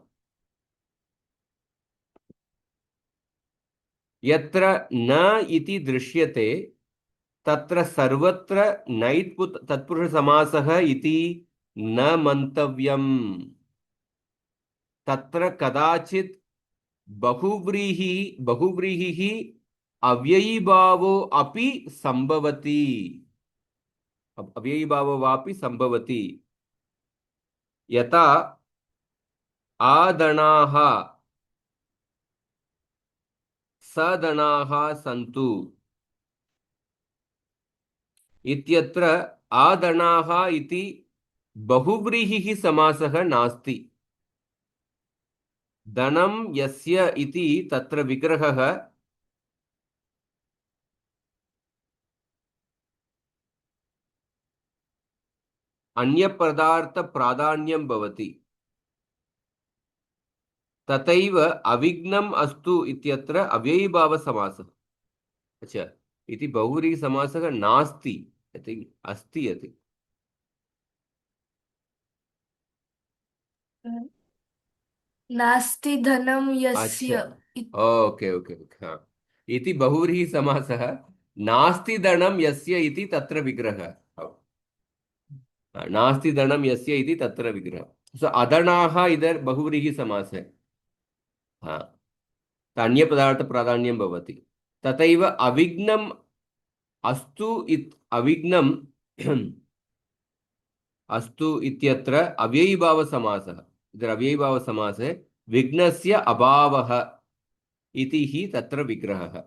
यत्र न इति दृश्यते तत्र सर्वत्र नैत् तत्पुरुष समासः इति न मन्तव्यम्। तत्र कदाचित् बहुव्रीहिः अव्ययीभावो अपि संभवति। अव्ययीभावो वापि संभवति। यथा आदणाः सदणाः सन्तु इत्यत्र आदणाः इति बहुव्रीहिः समासः नास्ति। धनं यस्य इति तत्र विग्रहः अन्यपदार्थ प्राधान्यं भवति। तथैव अविघ्नम् अस्तु इत्यत्र अव्ययीभाव समासः। अच्छा, इति बहुव्रीहि समासः नास्ति, इति अस्ति इति। नास्ति धनं अच्छा, यस्य ओके ओके ओके, हाँ। इति बहुव्रीहि समासः, नास्ति धनं यस्य इति तत्र विग्रहः। नास्ति धनं यस्य इति तत्र विग्रह। सो अधनाः इधर बहुव्रीहि समास है, हाँ। तो अन्य पदार्थ प्राधान्यं भवति। तथैव अविघ्नम् अस्तु अविघ्नम् अस्तु इत्यत्र अव्ययीभाव समासः। इधर अव्ययीभाव समास है, विघ्नस्य अभावः इति ही तत्र विग्रहः।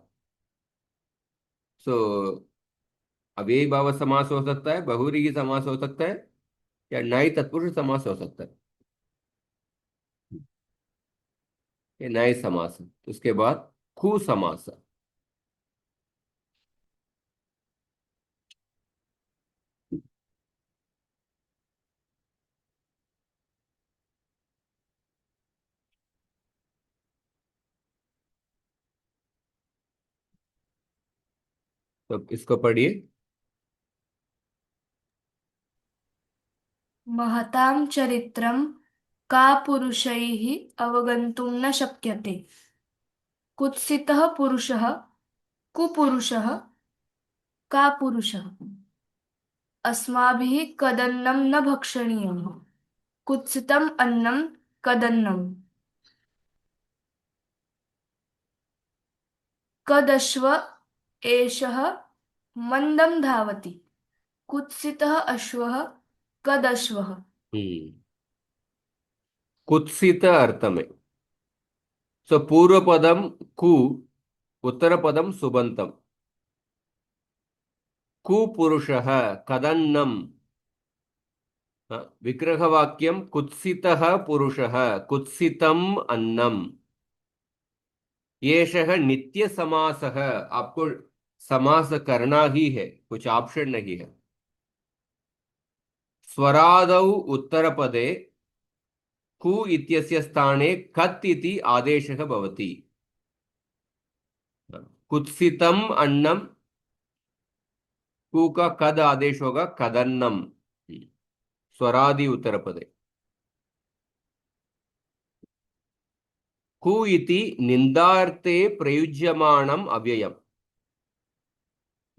सो अव्ययीभाव समास हो सकता है, बहुव्रीहि समास हो सकता है, या नए तत्पुरुष समास हो सकता है। ये नए समास है। उसके बाद खू समास। तो इसको पढ़िए। महतां चरित्रं का पुरुषैः अवगन्तुं न शक्यते। कुत्सितः पुरुषः कुपुरुषः कापुरुषः अस्माभिः कदन्नं न भक्षणीयम् कुत्सितम् अन्नं कदन्नम् कदश्व एषः मन्दं धावति कुत्सितः अश्वः कदश्वः कुत्सित अर्थ में सो पूर्व पदम कु उत्तर पदम सुबंतम कुपुरुषः कदन्नम विग्रहवाक्यम कुत्सितः पुरुषः कुत्सितम अन्नम येषः नित्य समासः आपको समास करना ही है कुछ ऑप्शन नहीं है स्वरादौ उत्तरपदे कु इत्यस्य स्थाने कत् इति आदेशः भवति कुत्सितम अन्नम कु का कद आदेश होगा कदन्नम स्वरादि उत्तरपदे कु इति निन्दार्थे प्रयुज्यमाणम् अव्ययम्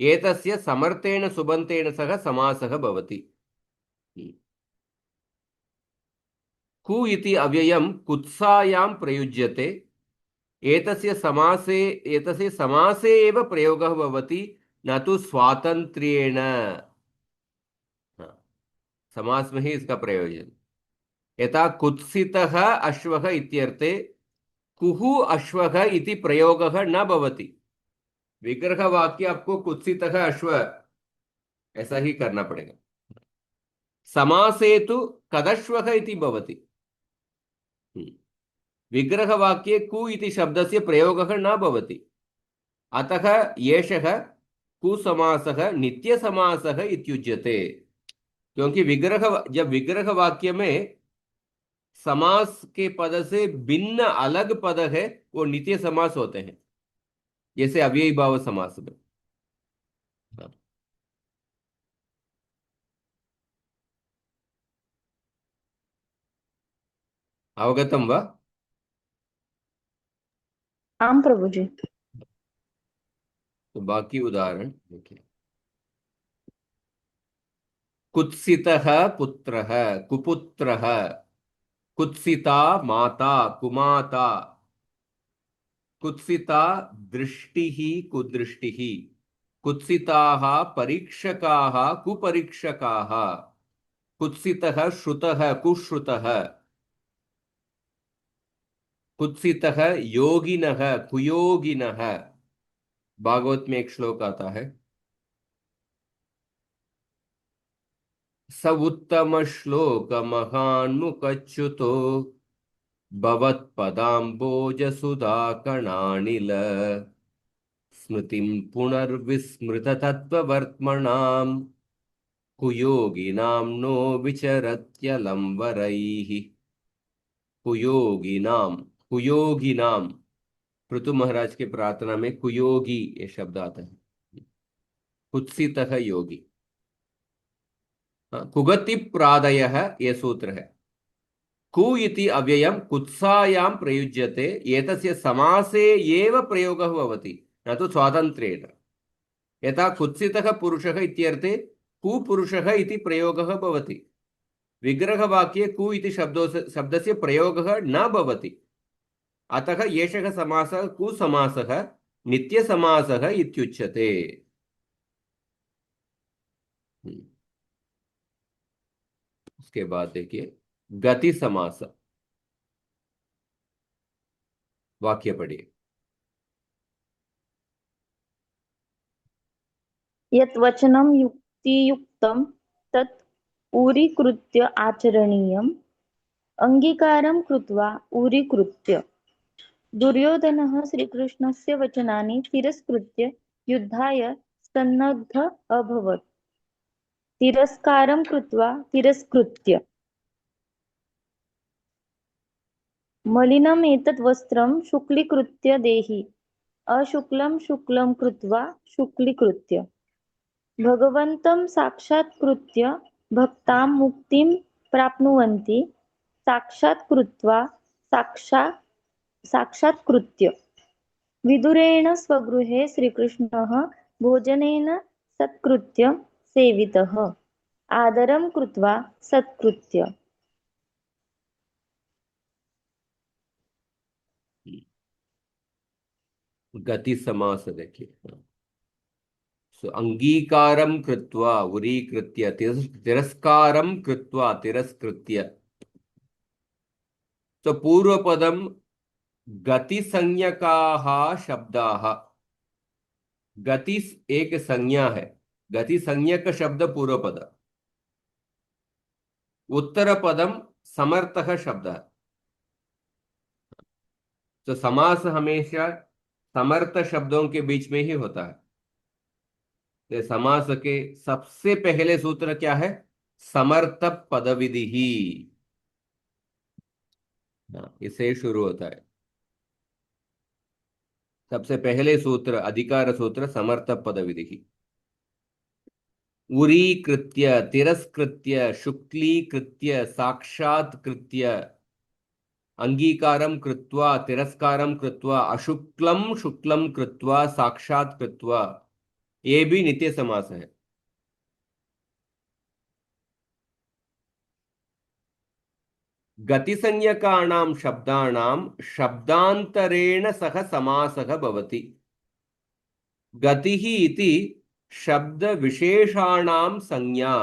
एतस्य समर्थेन सुबन्तेन सह समासः भवति कु इति अव्ययं कुत्सायां प्रयुज्यते एतस्य समासे एव प्रयोगः भवति न तु स्वातंत्र्येण समास में ही इसका प्रयोजन यथा कुत्सितः अश्वः इत्यर्थे कुहु अश्वः इति प्रयोगः न भवति विग्रह वाक्य आपको कुत्सितः अश्व ऐसा ही करना पड़ेगा समासे तु कदश्वः इति भवति विग्रह वाक्ये कु इति शब्दस्य प्रयोगः न भवति अतः एषः कुसमासः नित्यसमासः इत्युच्यते क्योंकि जब विग्रह वाक्य में समास के पद से भिन्न अलग पद है वो नित्य समास होते हैं जैसे अव्ययी भाव समास में अवगतम वा आम प्रभुजी। तो बाकी उदाहरण देखिए कुत्सितः पुत्रः कुपुत्रः कुत्सिता माता कुमाता कुत्सिता दृष्टिः कुदृष्टिः कुत्सिताः परीक्षकाः कुपरीक्षकाः कुत्सितः श्रुतः कुश्रुतः कुत्सितः योगिनः कुयोगिनः भागवत में एक श्लोक आता है स उत्तम श्लोक महान्मुखच्युतो भवत्पदाम्बोज सुधा कणानिल स्मृतिं पुनर्विस्मृत तत्त्ववर्त्मनां कुयोगिनां नो विचरत्यलं वरैः कुयोगिनां पृथु महाराज के प्रार्थना में कुयोगी ये शब्द आता है कुत्सितः योगी कुगति प्रादयः ये सूत्र है कु इति अव्ययं कुत्सायां प्रयुज्यते एतस्य समासे एव प्रयोगः भवति न तु स्वातन्त्र्येण यथा कुत्सितः पुरुषः इत्यर्थे कुपुरुषः इति प्रयोगः भवति विग्रहवाक्ये कु इति शब्दस्य प्रयोगः न भवति अतः एषः समासः कुसमासः नित्यसमासः इत्युच्यते उसके बाद देखिए गति समास वाक्य पढ़िए यत् वचनं युक्तियुक्तं तत् ऊरीकृत्य आचरणीयम् अंगीकारं कृत्वा ऊरीकृत्य दुर्योधनः श्रीकृष्णस्य वचनानि तिरस्कृत्य युद्धाय सन्नद्धः अभवत् तिरस्कारं कृत्वा तिरस्कृत्य मलिनम् एतत् वस्त्रं शुक्लीकृत्य देहि अशुक्लं शुक्लं कृत्वा शुक्लीकृत्य भगवन्तं साक्षात्कृत्य भक्तां मुक्तिं प्राप्नुवन्ति साक्षात्कृत्वा साक्षात्कृत्य विदुरेण स्वगृहे श्रीकृष्णः भोजनेन सत्कृत्य सेवितः आदरं कृत्वा सत्कृत्य। गति समास देखिए। सो अंगीकारं कृत्वा उरीकृत्य तिरस्कारं कृत्वा तिरस्कृत्य। तो पूर्वपदम गतिसंज्ञकाः शब्दाः। गति एक संज्ञा है, गति संज्ञक शब्द पूर्व पद। उत्तर पदम समर्थक शब्द है। तो समास हमेशा समर्थ शब्दों के बीच में ही होता है। तो समास के सबसे पहले सूत्र क्या है? समर्थ पदविधि ही। इससे शुरू होता है। सबसे पहले सूत्र अधिकार सूत्र समर्थ पदविधि ही। उरीकृत्य तिरस्कृत्य शुक्लीकृत्य साक्षात्कृत्य अंगीकारं कृत्वा तिरस्कारं कृत्वा अशुक्लं शुक्लं कृत्वा साक्षात् कृत्वा, ये भी नित्य समास है। गतिसंज्ञकानां शब्दानां शब्दान्तरेण सह समासः भवति। गतिः इति शब्द विशेषाणां संज्ञा,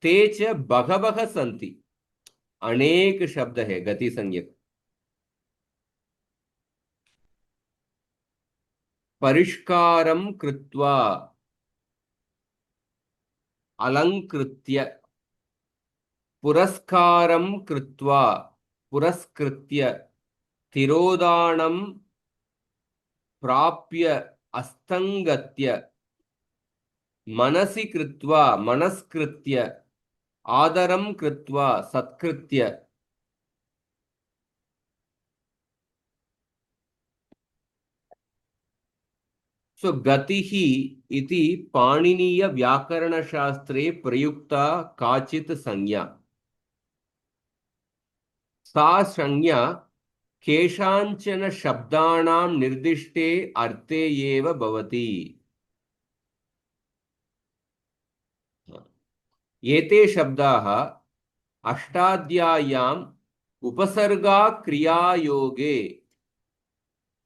ते च बहवः सन्ति। अनेक शब्द है गति संज्ञक। परिष्कारं कृत्वा अलंकृत्य पुरस्कारं कृत्वा पुरस्कृत्य तिरोदानं प्राप्य अस्तंगत्य मनसि कृत्वा मनस्कृत्य आदरं कृत्वा सत्कृत्य। सो गतिः इति पाणिनीय व्याकरण शास्त्रे प्रयुक्ता काचित् संज्ञा। सा संज्ञा केषाञ्चन शब्दानां निर्दिष्टे अर्थे एव भवति। एते शब्दाः अष्टाध्याय्याम् उपसर्गा क्रियायोगे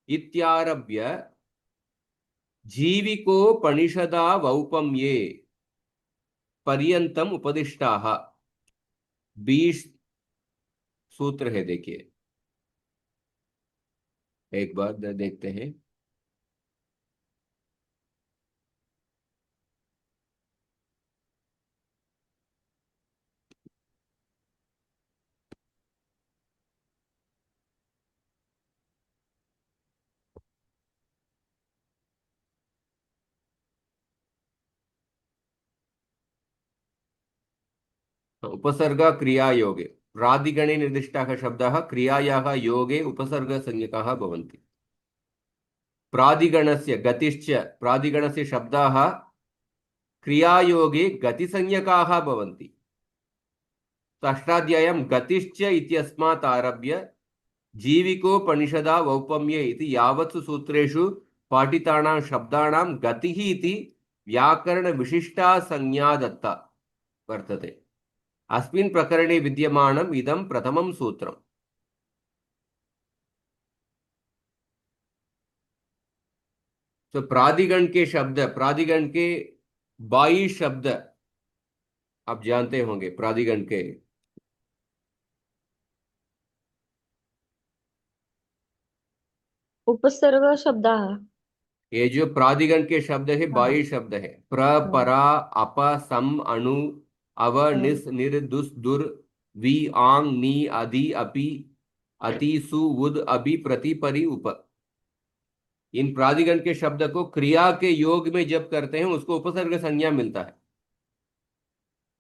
इत्यारभ्य जीविकोपनिषदा वौपम्ये पर्यन्तम उपदिष्टाः। 20 सूत्र है, देखिए एक बार देखते हैं। उपसर्ग क्रिया योगे प्रादिगणे निर्दिष्टाः शब्दाः क्रियायाः योगे उपसर्गसंज्ञकाः भवन्ति। प्रादिगणस्य गतिश्च प्रादिगणस्य शब्दाः क्रियायोगे गतिसंज्ञकाः भवन्ति। तो अष्टाध्याय्यां गतिश्च इत्यस्मात् आरभ्य जीविकोपनिषदा वौपम्ये इति यावत्सु सूत्रेषु पाठितानां शब्दानां गतिः इति व्याकरणविशिष्टा संज्ञा दत्ता वर्तते। अस्मिन् प्रकरणे विद्यमानम् इदं प्रथमं सूत्रम्। तो प्रादिगण के शब्द, प्रादिगण के 22 शब्द आप जानते होंगे। प्रादिगण के उपसर्ग शब्दाः। ये जो प्रादिगण के शब्द है, हाँ 22 शब्द है। प्र हाँ परा अप सम अणु अव हाँ। निस निर दुस दुर वी आंग नी अधि अपि अति सु उद अभि प्रति परि उप। इन प्रादिगण के शब्द को क्रिया के योग में जब करते हैं उसको उपसर्ग संज्ञा मिलता है,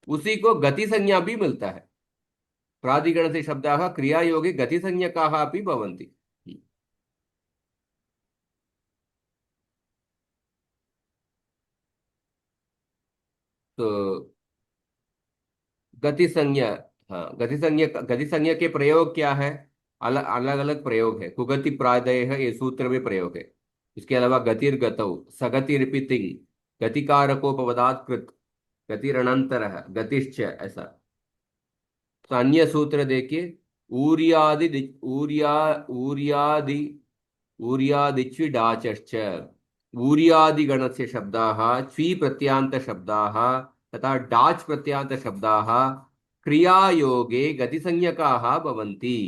उसी को गति संज्ञा भी मिलता है। प्रादिगण से शब्दाः क्रिया योगे गति संज्ञकाः अपि भवन्ति। तो गति संज्ञा, हाँ गति संज्ञा के प्रयोग क्या है? अलग अलग प्रयोग है। कुगति प्रादय है, ये सूत्र में प्रयोग है। इसके अलावा गतिर्गतौ, सगतिरिपि तिङ्, गतिकारकोपपदात् कृत, गतिरनंतरः, गतिश्च, ऐसा। तो अन्य सूत्र देखिए, ऊर्यादि ऊर्या ऊर्यादि ऊर्यादिच्वि डाचश्च, ऊर्यादिगणस्य शब्दाः, च्वी प्रत्यान्त शब्दाः तथा डाच् प्रत्यान्त शब्दाः क्रियायोगे गतिसंज्ञकाः भवन्ति।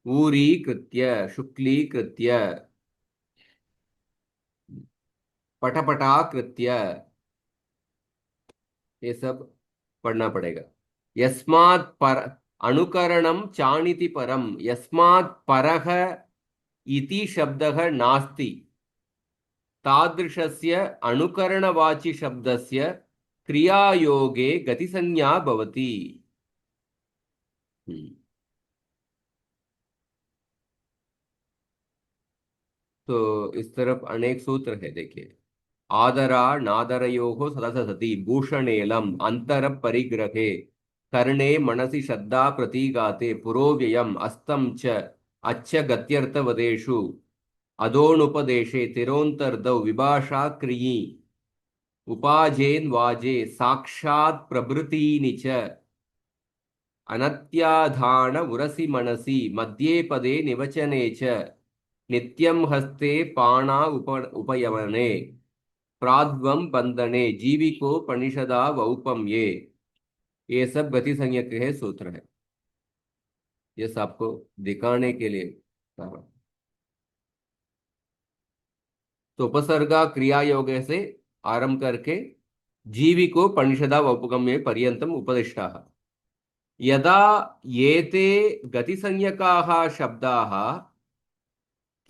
ऊरीकृत्य, शुक्लीकृत्य, पटपटाकृत्य, ये सब पढ़ना पड़ेगा। यस्मात् पर अनुकरणं चाणिति परम, यस्मात् परः इति शब्दः नास्ति, तादृशस्य अनुकरणवाचि शब्दस्य क्रियायोगे गतिसंज्ञा भवति। तो इस तरफ अनेक सूत्र है, देखिए। आदरा नादरयोः सदसति भूषणेलम अंतर परिग्रहे कर्णे मनसि श्रद्धा प्रतीगाते पुरोव्ययम् अस्तं च अच्छ गत्यर्थवदेषु अदोनुपदेशे तिरोन्तर्दौ विभाषा क्रियी उपाजेन वाजे साक्षात् प्रभृतीनि च अनत्याधान उरसि मनसि मध्ये पदे निवचने च नित्यं हस्ते पाणा उपयमने प्राद्वम बंधने जीविको पनिषदा वौपम, ये सब गति संज्ञक के सूत्र है। ये सब आपको दिखाने के लिए कहा। तो उपसर्गा क्रिया योग से आरंभ करके जीविको पनिषदा वौपगम्ये पर्यंतम उपदिष्टाः। यदा एते गति संज्ञकाः शब्दाः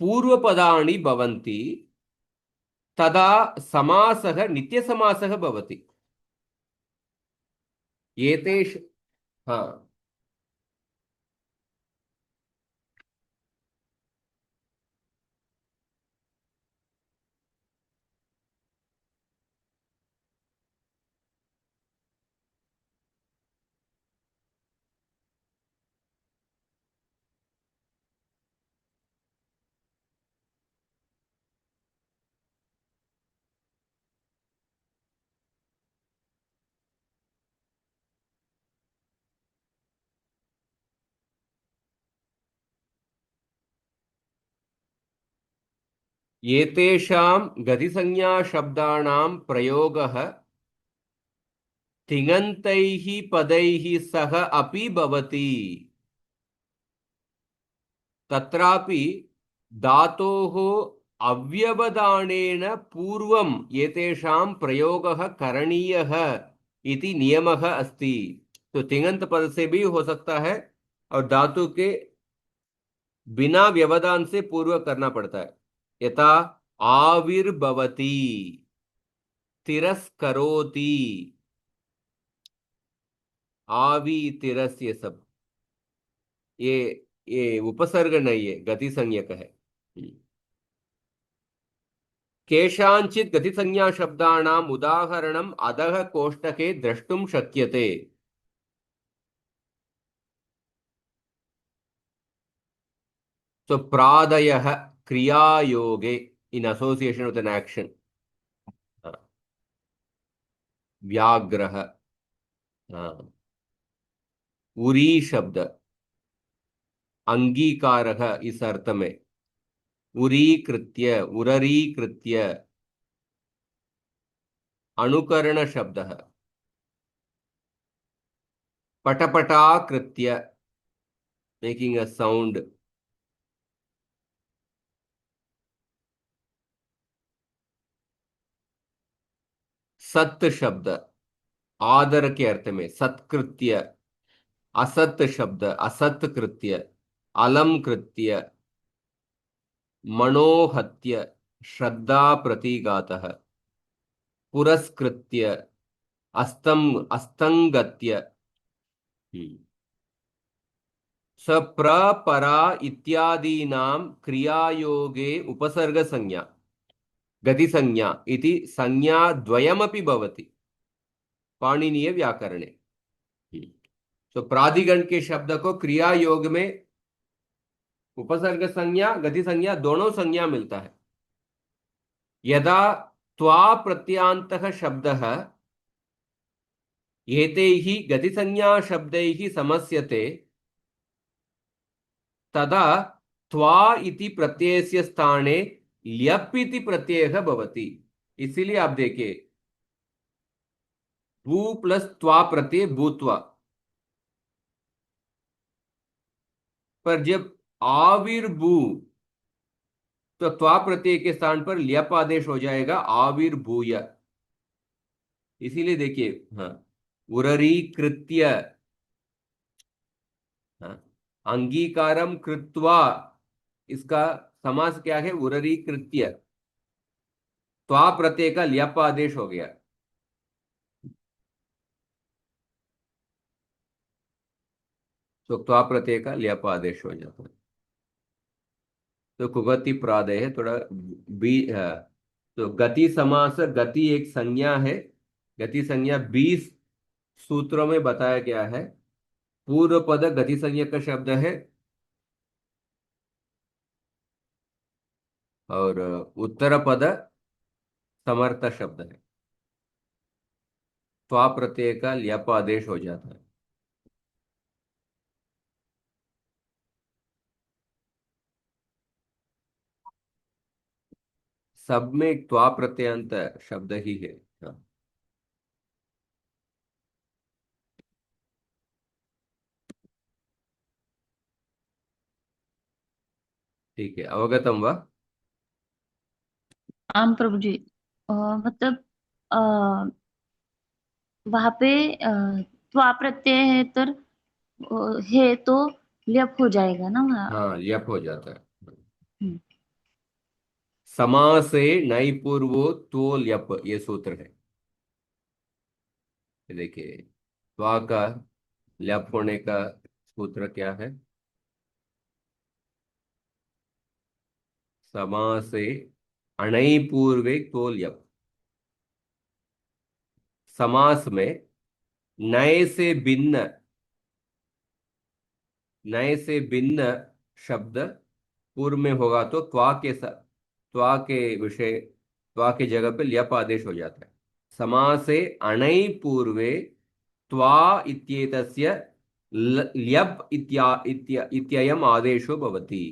पूर्वपदानि भवन्ति तदा समासः नित्यसमासः भवति। एतेष हाँ, एतेषां गतिसंज्ञा शब्दानां प्रयोगः तिङन्तैः पदैः सह अपि भवति। तत्रापि धातोः अव्यवधानेन पूर्वम् एतेषां प्रयोगः करणीयः इति नियमः अस्ति। तो तिङन्त पद से भी हो सकता है और धातु के बिना व्यवधान से पूर्व करना पड़ता है। यथा आविर्भवति, तिरस्करोति, आवी तिरस, ये सब ये उपसर्ग नहीं है, गति संज्ञक है। केषाञ्चित् गतिसंज्ञा शब्दानाम् उदाहरणम् अधः कोष्टके द्रष्टुं शक्यते। So pradayah kriya yoge in association with an action. व्याग्रह, Uri शब्द अंगीकारः इस अर्थ में, उरीकृत्य, उररीकृत्य, अनुकरण शब्दः, पटपटाकृत्य, मेकिंग अ साउंड, सत शब्द आदर के अर्थ में, सत्कृत्य, असत शब्द असत्कृत्य, अलम कृत्य, मनोहत्य, श्रद्धा प्रतिघातः, पुरस्कृत्य, अस्तंगत्य, सप्रपरा इत्यादीनां क्रियायोगे उपसर्ग संज्ञा गति संज्ञा इति संज्ञा द्वयमपि भवति पाणिनीय व्याकरणे। तो प्राधिगण के शब्द को क्रिया योग में उपसर्ग संज्ञा गति संज्ञा दोनों संज्ञा मिलता है। यदा त्वा प्रत्यांतः शब्दः एतैः गतिसंज्ञा शब्दैः समस्यते तदा त्वा इति प्रत्ययस्य स्थाने ल्यप् इति प्रत्ययः भवति। इसीलिए आप देखिए भू प्लस त्वा प्रत्यय भूत्वा, पर जब आविर्भू तो त्वा प्रत्यय के स्थान पर ल्यप आदेश हो जाएगा आविर्भूय। इसीलिए देखिए, हाँ, उररीकृत्य, हाँ, अंगीकारम कृत्वा, इसका समास क्या है? उररीकृत्य। त्वा प्रत्यय का ल्यप आदेश हो गया। तो त्वा प्रत्यय का ल्यप आदेश हो जाता है। तो कुगति प्रादय है थोड़ा तो गति समास, गति एक संज्ञा है। गति संज्ञा 20 सूत्रों में बताया गया है। पूर्व पद गति संज्ञा का शब्द है और उत्तर पद समर्थ शब्द है। त्वा प्रत्यय का ल्यप आदेश हो जाता है। सब में एक त्वा प्रत्यंत शब्द ही है। हाँ, ठीक है, अवगतम वा? आम प्रभु जी। मतलब अ, वहां पे त्वा प्रत्यय है तर है तो ल्यप हो जाएगा ना वहाँ। हाँ, ल्यप हो जाता है। हम्म। समासे नैपूर्वो तो ल्यप, ये सूत्र है। ये देखिए, त्वा का ल्यप होने का सूत्र क्या है? समासे अणैपूर्वे तो ल्यप। समास में नए से भिन्न, नए से भिन्न शब्द पूर्व में होगा तो त्वा के साथ, त्वा के विषय, त्वा के जगह पे ल्यप आदेश हो जाता है। समासे अणै पूर्वे त्वा इत्येतस्य ल्यप इत्ययम् आदेशो भवति।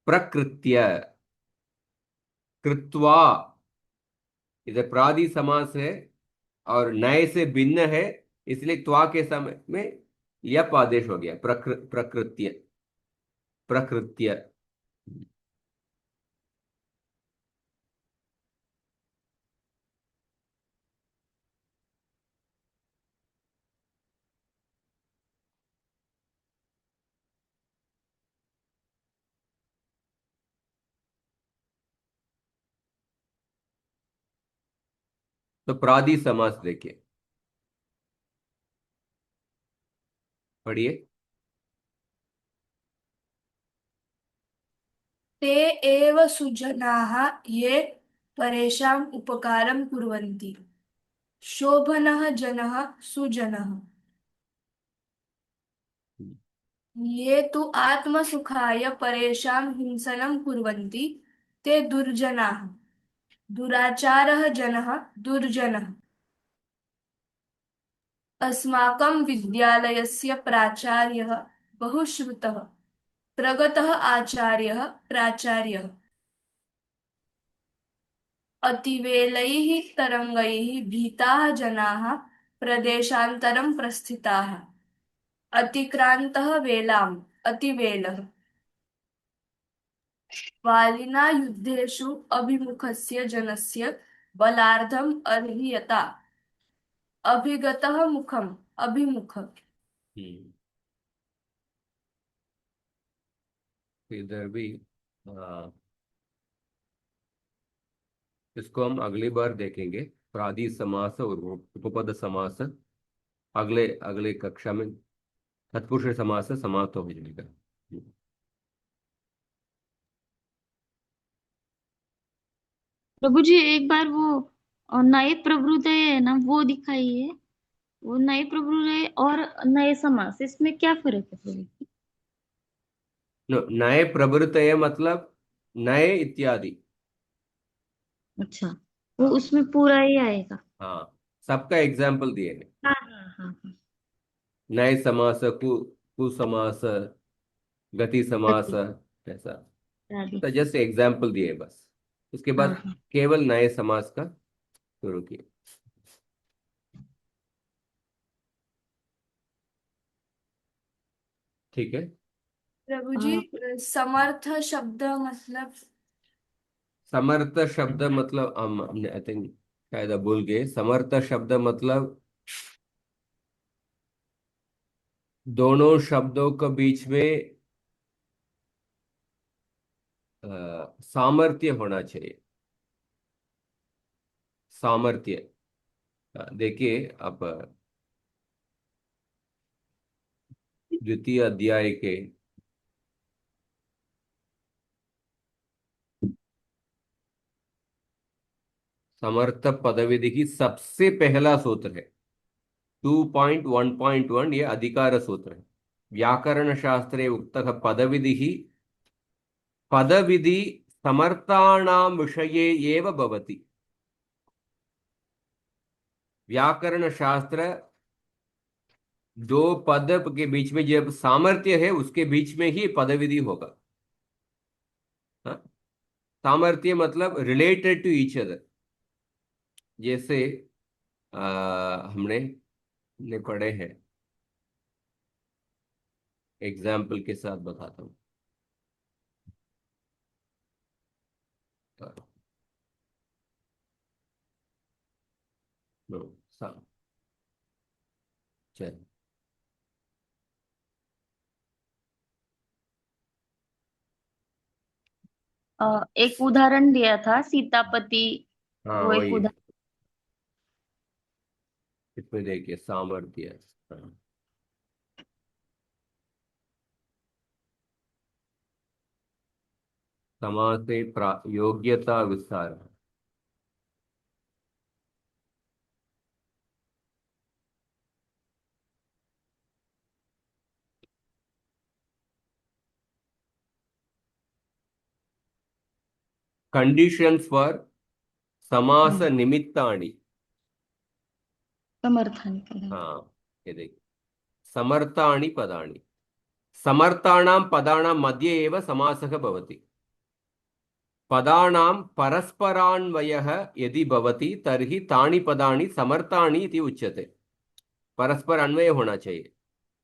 प्रकृत्य, कृत्वा, इधर प्रादि समास है और नए से भिन्न है, इसलिए त्वा के समय में ल्यप आदेश हो गया। प्रकृत्य, प्रकृत्य। तो प्रादि समास देखिए, पढ़िए। ते एव सुजनाः ये परेषाम् उपकारं कुर्वन्ति। शोभनः जनः सुजनः। ये तु आत्मसुखाय परेषां हिंसनं कुर्वन्ति ते दुर्जनाः। दुराचारः जनः दुर्जनः। अस्माकं विद्यालयस्य प्राचार्यः बहुश्रुतः प्रगतः आचार्यः प्राचार्यः। अतिवेलैः तरङ्गैः भीताः जनाः प्रदेशान्तरं प्रस्थिताः। अतिक्रान्तः वेलाम् अतिवेलः। वालिना युद्धेषु अभिमुखस्य जनस्य बलार्धम् अर्ह्यता। अभिगतः मुखम् अभिमुख। हम्म, इधर भी हाँ, इसको हम अगली बार देखेंगे। प्रादि समास और उपपद समास अगले अगले कक्षा में तत्पुरुष समास समाप्त हो जाएगा। प्रभु जी एक बार वो नए प्रवृत्ति है ना वो दिखाइए। वो नए प्रवृत्ति और नए समास इसमें क्या फर्क है प्रभु जी? नए प्रवृत्तय मतलब नए इत्यादि। अच्छा, वो हाँ उसमें पूरा ही आएगा। हाँ, सबका एग्जाम्पल दिए हैं। हाँ हाँ हाँ हाँ। नए समास, कुसमास, गति समास, गति ऐसा। आदि। तो जस्ट एग्जाम्पल दिए बस, उसके हाँ बाद हाँ। केवल नए समास का शुरू किए। ठीक है। प्रभु जी, अ, समर्थ शब्द मतलब? समर्थ शब्द मतलब हम आई थिंक शायद अब भूल गए। समर्थ शब्द मतलब दोनों शब्दों के बीच में सामर्थ्य होना चाहिए। सामर्थ्य। देखिए आप द्वितीय अध्याय के समर्थ पदविधि की सबसे पहला सूत्र है 2.1.1, ये अधिकार सूत्र है। व्याकरण शास्त्रे उक्तः पदविधि पदविधि समर्थानां विषये एव भवति। व्याकरण शास्त्र दो पद के बीच में जब सामर्थ्य है उसके बीच में ही पदविधि होगा। हाँ? सामर्थ्य मतलब रिलेटेड टू ईच अदर। जैसे हमने ने पढ़े हैं, एग्जाम्पल के साथ बताता हूँ। नो, चल। एक उदाहरण दिया था सीतापति। हाँ वो एक वही है, उदाहरण। इसमें देखिए सामर्थ्य। हाँ, समास से योग्यता विस्तार। कंडीशंस फॉर समास निमित्तानि। समर्थन करा। हाँ, ये देखिए समर्थानि पदानि। समर्थानां पदानां मध्ये एव समासः भवति। पदानां परस्परान्वयः यदि भवति तर्हि तानि पदानि समर्थानि इति उच्यते। परस्पर अन्वय होना चाहिए।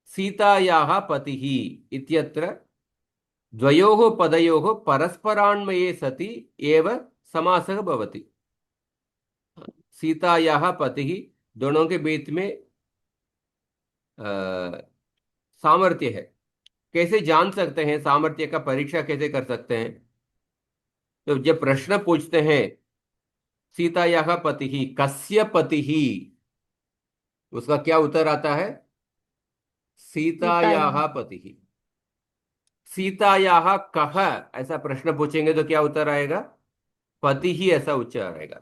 सीतायाः पतिः इत्यत्र द्वयोः पदयोः परस्परान्वये सति एव समासः भवति। सीतायाः पतिः, दोनों के बीच में सामर्थ्य है। कैसे जान सकते हैं, सामर्थ्य का परीक्षा कैसे कर सकते हैं? तो जब प्रश्न पूछते हैं सीतायाः पतिः कस्य पतिः, उसका क्या उत्तर आता है? सीता सीतायाः पतिः। सीतायाः कः, ऐसा प्रश्न पूछेंगे तो क्या उत्तर आएगा? पति ही, ऐसा उत्तर आएगा।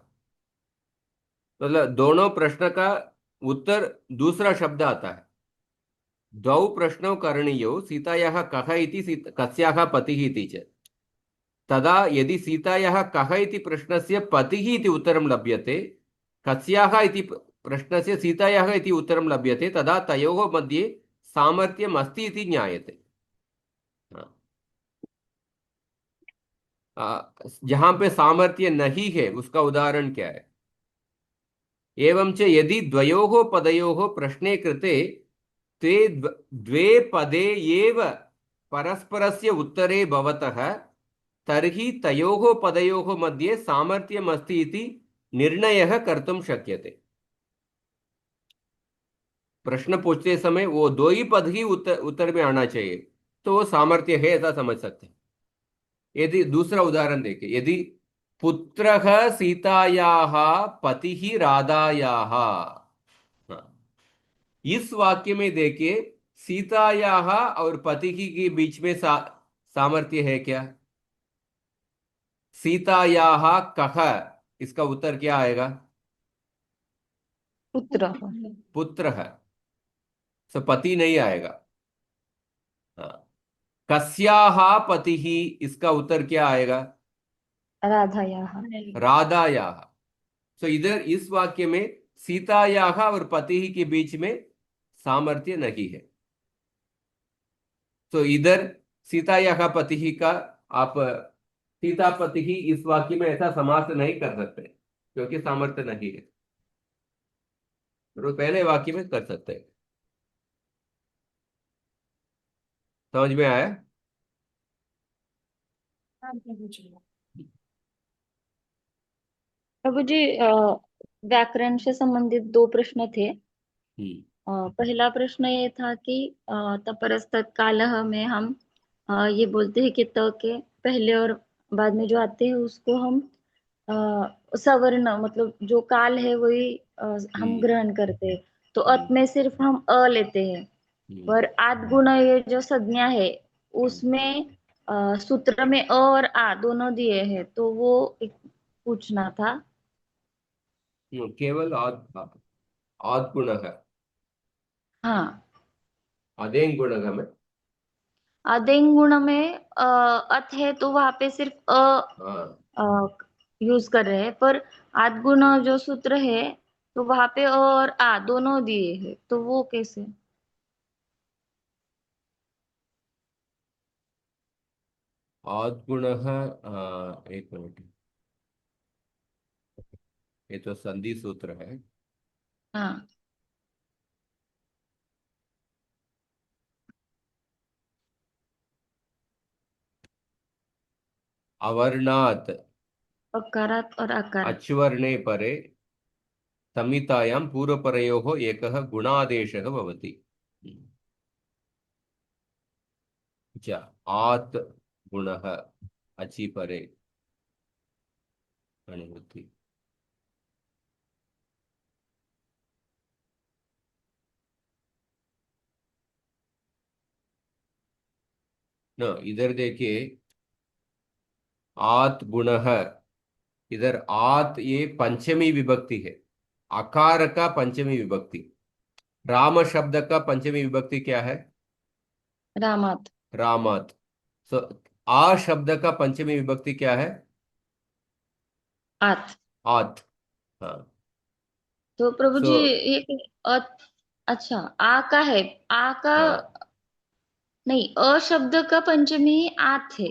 मतलब दोनों प्रश्न का उत्तर दूसरा शब्द आता है। द्वौ प्रश्नौ करणीयौ सीतायाः कः इति कस्याः पतिः इति च। तदा यदि सीतायाः कः इति प्रश्नस्य पतिः इति उत्तरं लभ्यते, कस्याः इति प्रश्नस्य सीतायाः इति उत्तरं लभ्यते, तदा तयोः मध्ये सामर्थ्यम् अस्ति इति ज्ञायते। हाँ। जहां पे सामर्थ्य नहीं है उसका उदाहरण क्या है? एवं च यदि द्वयोः पदयोः प्रश्ने कृते ते द्वे पदे एव परस्परस्य उत्तरे भवतः तर्हि तयोः पदयोः मध्ये सामर्थ्यम् अस्ति इति निर्णयः कर्तुं शक्यते। प्रश्न पूछते समय वो दो ही पद ही उत्तर में आना चाहिए, तो वो सामर्थ्य है ऐसा समझ सकते हैं। यदि दूसरा उदाहरण देखें, यदि पुत्रः सीतायाः पतिः राधायाः, हाँ, इस वाक्य में देखिए सीतायाः और पति की के बीच में सामर्थ्य है क्या? सीतायाः कः, इसका उत्तर क्या आएगा? पुत्र। पुत्र है। सो पति नहीं आएगा। हाँ, कस्याः पतिः, इसका उत्तर क्या आएगा? राधायाः। राधायाः। तो इधर इस वाक्य में सीतायाः और पति के बीच में सामर्थ्य नहीं है। तो इधर सीतायाः पति का आप सीता पति इस वाक्य में ऐसा समास नहीं कर सकते क्योंकि सामर्थ्य नहीं है। तो पहले वाक्य में कर सकते हैं। समझ में आया? प्रभु जी, व्याकरण से संबंधित दो प्रश्न थे। हम्म। पहला प्रश्न ये था कि तपरस्तत् कालः में हम ये बोलते हैं कि त के पहले और बाद में जो आते हैं उसको हम सवर्ण, मतलब जो काल है वही हम हम्म। ग्रहण करते हैं। तो अत हम्म। में सिर्फ हम अ लेते हैं। हम्म। पर आद्गुण ये जो संज्ञा है हम्म। उसमें सूत्र में अ और आ दोनों दिए हैं, तो वो एक पूछना था। केवल आद गुण है। हाँ, अदें गुण में। आदेंग गुण में अत है तो वहां पे सिर्फ हाँ। यूज कर रहे हैं। पर आद्गुण जो सूत्र है तो वहां पे अ और आ दोनों दिए हैं, तो वो कैसे? आद गुण है। एक मिनट, ये तो संधि सूत्र है। हाँ, अवर्णात् अकारात और आकारात। अच्वर्णे परे संहितायां पूर्वपरयोः एकः गुणादेशः भवति। च आत् गुणः अचि परे अणुवृत्ति। न इधर देखिए, आत् गुणः, इधर आत ये पंचमी विभक्ति है। आकार का पंचमी विभक्ति। राम शब्द का पंचमी विभक्ति क्या है? रामात। रामात। सो आ शब्द का पंचमी विभक्ति क्या है? आत। आत। हाँ। तो प्रभु सो जी ये अच्छा, आ का है। आ का हाँ, नहीं, अ शब्द का पंचमी आत है।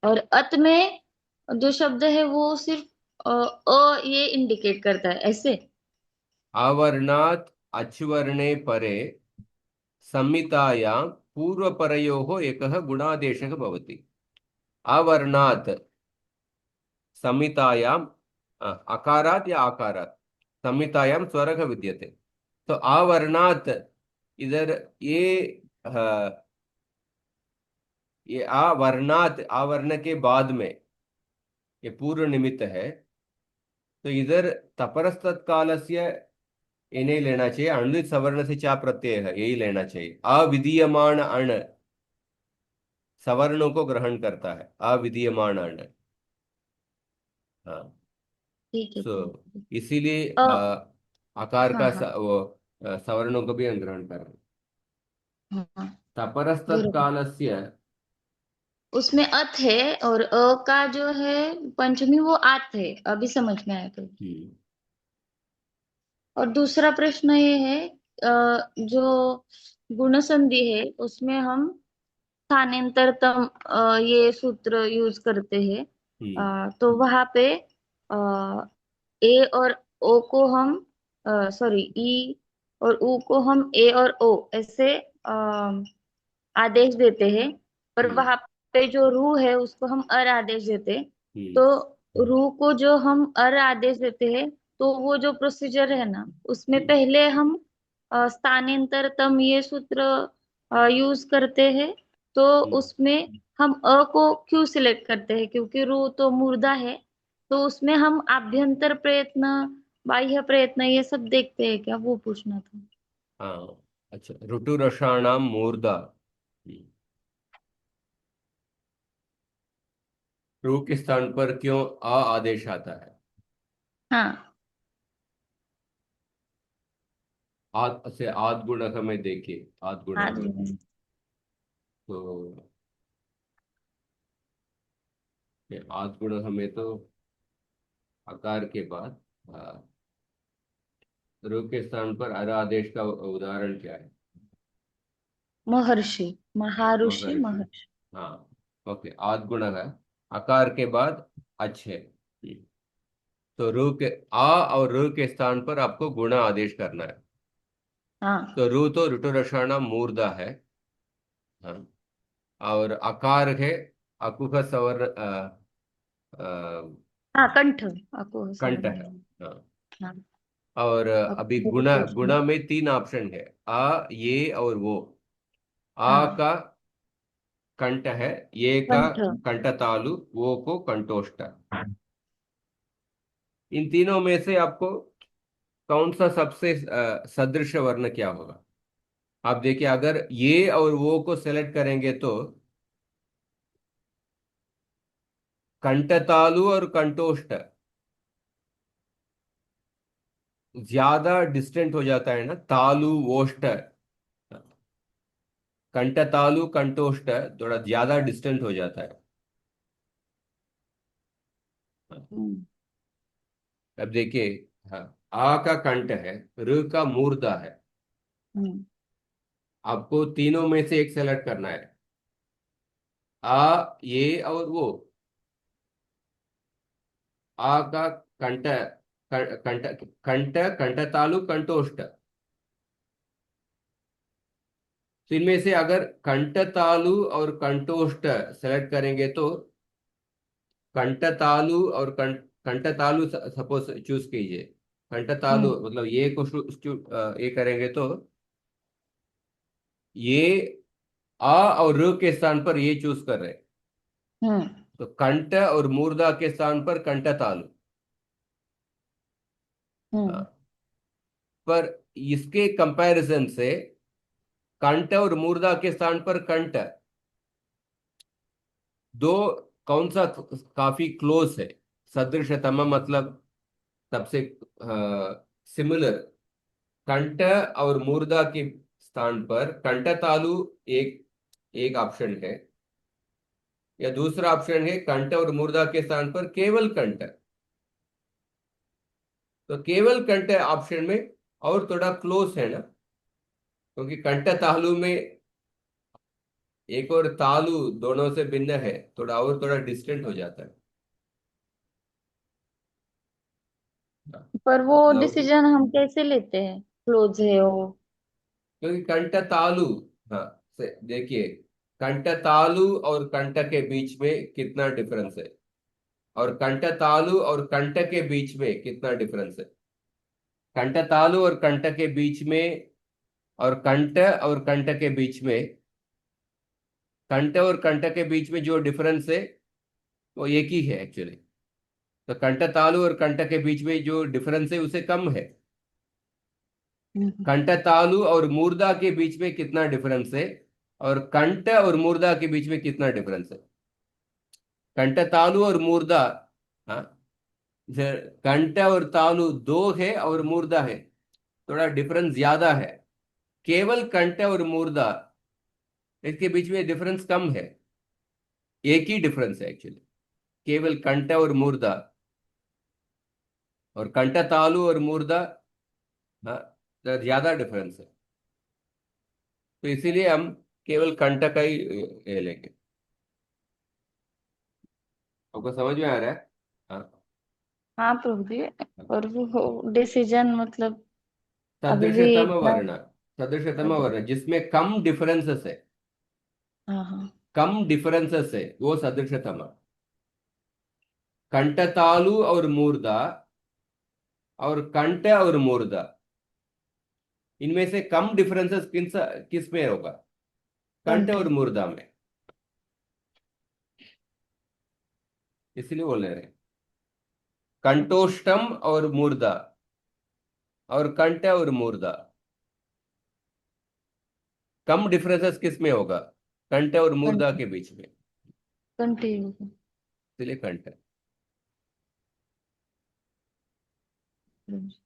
और अत में जो शब्द है वो सिर्फ ये इंडिकेट करता है ऐसे। अवर्णात् अच्वर्णे परे संहितायां पूर्वपरयोः एकः गुणादेशः भवति। अवर्णात् संहितायां अकारात् या आकारात् संहितायां स्वरः विद्यते। तो अवर्णात्, इधर ये अवर्णात्, आवर्ण के बाद में ये पूर्व निमित्त है। तो इधर तपरस्तत् कालस्य ये नहीं लेना चाहिए। अणुलित सवर्ण से चा प्रत्यय है, यही लेना चाहिए। अविधीयमान अण सवर्णों को ग्रहण करता है, अविधीयमान अण। हाँ। ठीक है सो प्रभु जी। इसीलिए अ आकार हाँ का हाँ सवर्णों को भी हम ग्रहण कर रहे हैं। हाँ हाँ, तपरस्तत् बरोबर। कालस्य। उसमें अत है और अ का जो है पंचमी वो आत है, अभी समझ में आया तो। हम्म। और दूसरा प्रश्न ये है, जो गुण संधि है उसमें हम स्थानांतरतम ये सूत्र यूज करते हैं। हम्म। तो वहां पे ए और ओ को हम सॉरी ई और ऊ को हम ए और ओ ऐसे आदेश देते हैं। और हम्म। वहां पे जो रू है उसको हम अर आदेश देते हैं। हम्म। तो रू को जो हम अर आदेश देते हैं, तो वो जो प्रोसीजर है ना उसमें हम्म। पहले हम स्थानांतरतम ये सूत्र यूज करते हैं। तो हम्म। उसमें हम अ को क्यों सिलेक्ट करते हैं? क्योंकि रू तो मुर्दा है। तो उसमें हम आभ्यंतर प्रयत्न, बाह्य प्रयत्न ये सब देखते हैं क्या, वो पूछना था। हाँ। अच्छा, ऋटुरषाणाम मूर्धा। रू के स्थान पर क्यों आ आदेश आता है? हाँ, आद से आद गुणक में देखिए, आद हाँ गुणक। जी। तो ये आद गुण हमें तो आकार के बाद रू के स्थान पर अर आदेश का उदाहरण क्या है? महर्षि, महाऋषि महर्षि। महर्षि। हाँ, ओके, आद गुण है, आकार के बाद अच्छे। तो रू के आ और रू के स्थान पर आपको गुण आदेश करना है। हाँ तो रू तो ऋतु रसायन मूर्धा है। हाँ, और आकार है अकुह सवर हाँ, कंठ, अको कंठ सवर्ण है। है। हाँ, हाँ, और अभी अको गुणा दीर्घ। गुणा में तीन ऑप्शन है, आ, ये और वो। आ हाँ, का कंठ है, ये का कंठ। कंठ तालु, वो को कंठोष्ठ। इन तीनों में से आपको कौन सा सबसे सदृश वर्ण क्या होगा? आप देखिए, अगर ये और वो को सेलेक्ट करेंगे तो कंठ तालु और कंठोष्ठ ज्यादा डिस्टेंट हो जाता है ना, तालु वोष्ठ। कंठ तालु कंठोष्ठ थोड़ा ज्यादा डिस्टेंट हो जाता है। हम्म। अब देखिए, हाँ, आ का कंठ है, र का मूर्धा है। हम्म। आपको तीनों में से एक सेलेक्ट करना है, आ, ये और वो। आ का कंठ, कंठ, कंठ, कंठ तालु कंठोष्ठ। तो इनमें से अगर कंठ तालु और कंठोष्ठ सेलेक्ट करेंगे तो कंठ तालु और कंठ तालु सपोज चूज कीजिए। कंठ तालु हम्म। मतलब ये को ये करेंगे तो ये आ और र के स्थान पर ये चूज कर रहे हैं। हम्म। तो कंठ और मूर्धा के स्थान पर कंठ तालु। हम्म। हाँ, पर इसके कंपैरिजन से कंठ और मूर्धा के स्थान पर कंठ, दो कौन सा काफी क्लोज है, सदृशतम मतलब सबसे सिमिलर। कंठ और मूर्धा के स्थान पर कंठ तालु एक एक ऑप्शन है, या दूसरा ऑप्शन है कंठ और मूर्धा के स्थान पर केवल कंठ। तो केवल कंठ ऑप्शन में और थोड़ा क्लोज है ना, क्योंकि कंठ तालु में एक और तालु दोनों से भिन्न है, थोड़ा और थोड़ा डिस्टेंट हो जाता है। हाँ, पर वो मतलब डिसीजन हम कैसे लेते हैं, क्लोज है वो? क्योंकि कंठ तालु, हाँ, देखिए, कंठ तालु और कंठ के बीच में कितना डिफरेंस है, और कंठ तालु और कंठ के बीच में कितना डिफरेंस है। कंठ तालु और कंठ के बीच में, और कंठ और कंठ के बीच में, कंठ और कंठ के बीच में जो डिफरेंस है वो एक ही है एक्चुअली। तो कंठ तालु और कंठ के बीच में जो डिफरेंस है उसे कम है। हम्म। कंठ तालु और मूर्धा के बीच में कितना डिफरेंस है, और कंठ और मूर्धा के बीच में कितना डिफरेंस है। कंठ तालु और मूर्धा, हाँ, कंठ और तालु दो है और मूर्धा है, थोड़ा डिफरेंस ज्यादा है। केवल कंठ और मूर्धा, इसके बीच में डिफरेंस कम है, एक ही डिफरेंस है एक्चुअली, केवल कंठ और मूर्धा। और कंठ तालु और मूर्धा, हाँ, तो ज्यादा डिफरेंस है। तो इसीलिए हम केवल कंठ का ही ये लेंगे। आपको समझ में आ रहा है? हाँ, हाँ प्रभु जी। और वो डिसीजन मतलब अभी भी सदृशतम इतना। वर्ण, सदृशतम वर्ण जिसमें कम डिफरेंसेस है, हाँ हाँ। कम डिफरेंसेस है वो सदृशतम। कंठ तालु और मूर्धा और कंठ और मूर्धा, इनमें से कम डिफरेंसेस किस में होगा? कंठ कंठ। और मूर्धा में। इसलिए बोल रहे हैं अच्छा। कंठोष्टम और मूर्धा, और कंठ और मूर्धा, कम डिफरेंसेस किस में होगा? कंठ और मूर्धा कंठ। के बीच में। कंठ ही होगा। इसलिए कंठ। प्रभु जी।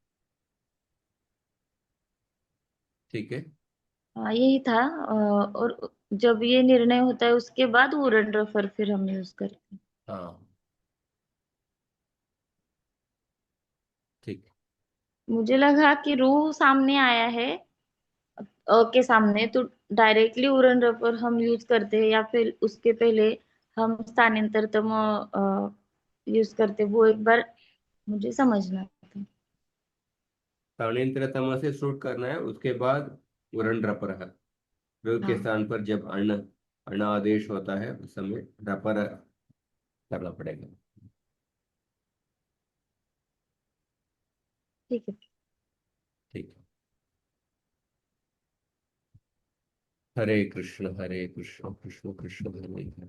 ठीक है। हाँ यही था। और जब ये निर्णय होता है उसके बाद वुरन रफर फिर हम यूज करते हैं। हाँ, ठीक। मुझे लगा कि रूह सामने आया है के सामने, तो डायरेक्टली उरण रपर हम यूज करते हैं या फिर उसके पहले हम स्थानांतरतम यूज करते, वो एक बार मुझे समझना था। स्थानांतरतम से शुरू करना है, उसके बाद वर्ण रपर है। व के हाँ स्थान पर जब अण अण आदेश होता है उस समय रपर करना पड़ेगा। ठीक है। ठीक है। हरे कृष्ण कृष्ण कृष्ण हरे हरे।